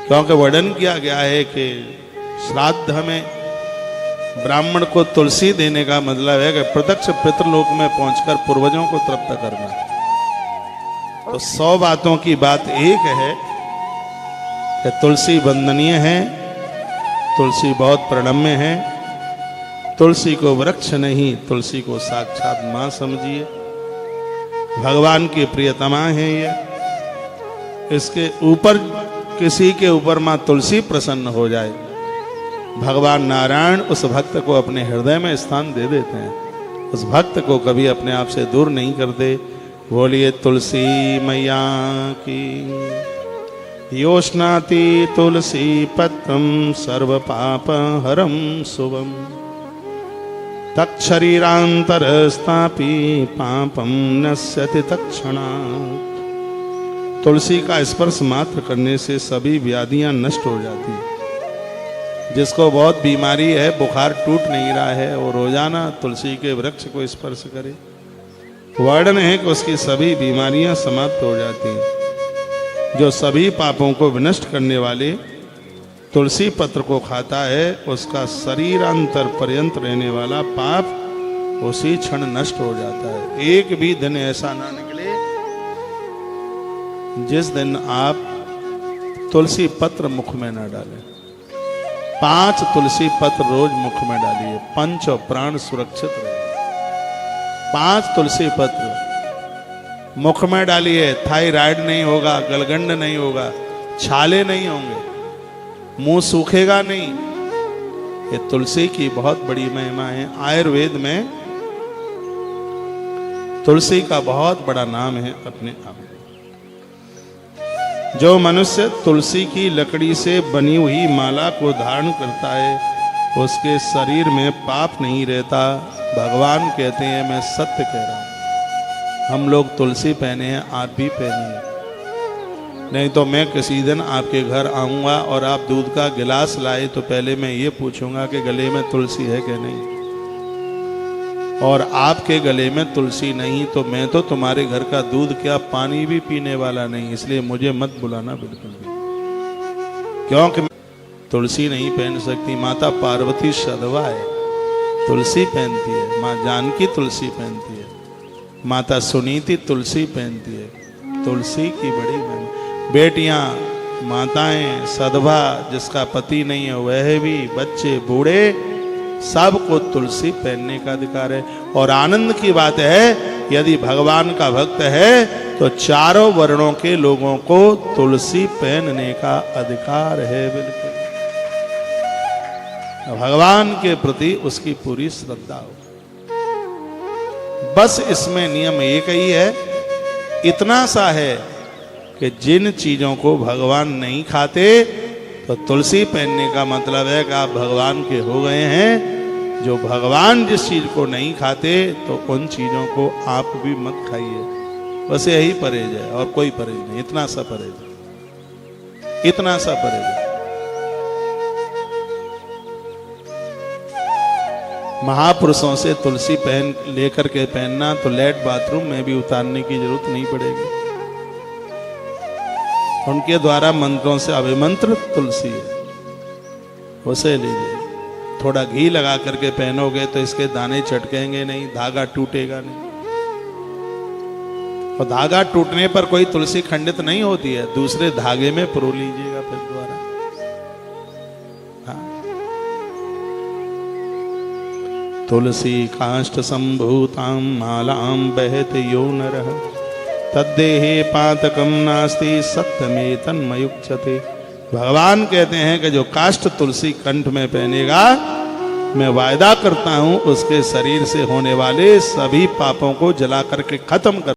क्योंकि वर्णन किया गया है कि श्राद्ध में ब्राह्मण को तुलसी देने का मतलब है कि प्रत्यक्ष पितृलोक में पहुंचकर पूर्वजों को तृप्त करना। तो 100 बातों की बात एक है कि तुलसी वंदनीय है, तुलसी बहुत प्रणम्य है। तुलसी को वृक्ष नहीं, तुलसी को साक्षात मां समझिए, भगवान की प्रियतमा है ये। इसके ऊपर किसी के ऊपर मां तुलसी प्रसन्न हो जाए, भगवान नारायण उस भक्त को अपने हृदय में स्थान दे देते हैं। उस भक्त को कभी अपने आप से दूर नहीं करते। बोलिए तुलसी मैया की। योष्णाति तुलसी पत्रम सर्व पाप हरम शुभम तक्षरीरांतरस्तापि पापम नश्यति तत्क्षणात्। तुलसी का स्पर्श मात्र करने से सभी व्याधियां नष्ट हो जाती है। जिसको बहुत बीमारी है, बुखार टूट नहीं रहा है, वो रोजाना तुलसी के वृक्ष को स्पर्श करे, वर्णन है कि उसकी सभी बीमारियां समाप्त हो जाती हैं। जो सभी पापों को विनष्ट करने वाले तुलसी पत्र को खाता है, उसका शरीरांतर पर्यंत रहने वाला पाप उसी क्षण नष्ट हो जाता है। एक भी दिन ऐसा ना निकले जिस दिन आप तुलसी पत्र मुख में ना डालें। 5 तुलसी पत्र रोज मुख में डालिए, पंच और प्राण सुरक्षित रहे। 5 तुलसी पत्र मुख में डालिए, थायराइड नहीं होगा, गलगंड नहीं होगा, छाले नहीं होंगे, मुंह सूखेगा नहीं। ये तुलसी की बहुत बड़ी महिमा है। आयुर्वेद में तुलसी का बहुत बड़ा नाम है अपने आप। जो मनुष्य तुलसी की लकड़ी से बनी हुई माला को धारण करता है, उसके शरीर में पाप नहीं रहता। भगवान कहते हैं, मैं सत्य कह रहा हूं। हम लोग तुलसी पहने हैं, आप भी पहनिए, नहीं तो मैं किसी दिन आपके घर आऊंगा और आप दूध का गिलास लाए तो पहले मैं ये पूछूंगा कि गले में तुलसी है कि नहीं, और आपके गले में तुलसी नहीं तो मैं तो तुम्हारे घर का दूध क्या पानी भी पीने वाला नहीं। इसलिए मुझे मत बुलाना बिल्कुल भी, क्योंकि तुलसी नहीं पहन सकती। माता पार्वती सधवा है, तुलसी पहनती है। माँ जानकी तुलसी पहनती है, माता सुनीति तुलसी पहनती है। तुलसी की बड़ी महिमा। बेटियां, माताएं, सधवा, जिसका पति नहीं है, वह भी, बच्चे, बूढ़े, सबको तुलसी पहनने का अधिकार है। और आनंद की बात है, यदि भगवान का भक्त है तो चारों वर्णों के लोगों को तुलसी पहनने का अधिकार है। बिल्कुल भगवान के प्रति उसकी पूरी श्रद्धा हो। बस इसमें नियम एक ही है, इतना सा है कि जिन चीजों को भगवान नहीं खाते तो तुलसी पहनने का मतलब है कि आप भगवान के हो गए हैं। जो भगवान जिस चीज को नहीं खाते तो उन चीजों को आप भी मत खाइए। बस यही परहेज है और कोई परहेज नहीं, इतना सा परहेज, इतना सा परहेज। महापुरुषों से तुलसी पहन लेकर के पहनना तो लेट बाथरूम में भी उतारने की जरूरत नहीं पड़ेगी। उनके द्वारा मंत्रों से अभिमंत्रित तुलसी है, उसे लीजिए। थोड़ा घी लगा करके पहनोगे तो इसके दाने चटकेंगे नहीं, धागा टूटेगा नहीं। और धागा टूटने पर कोई तुलसी खंडित नहीं होती है, दूसरे धागे में पिरो लीजिएगा फिर दोबारा। हाँ। तुलसी काष्ठ संभूतां मालां बहत यो नरः तद्देहे पातकम नास्ति सत्यमे तन्मयुच्यते। भगवान कहते हैं कि जो काष्ठ तुलसी कंठ में पहनेगा, मैं वायदा करता हूं उसके शरीर से होने वाले सभी पापों को जला करके खत्म कर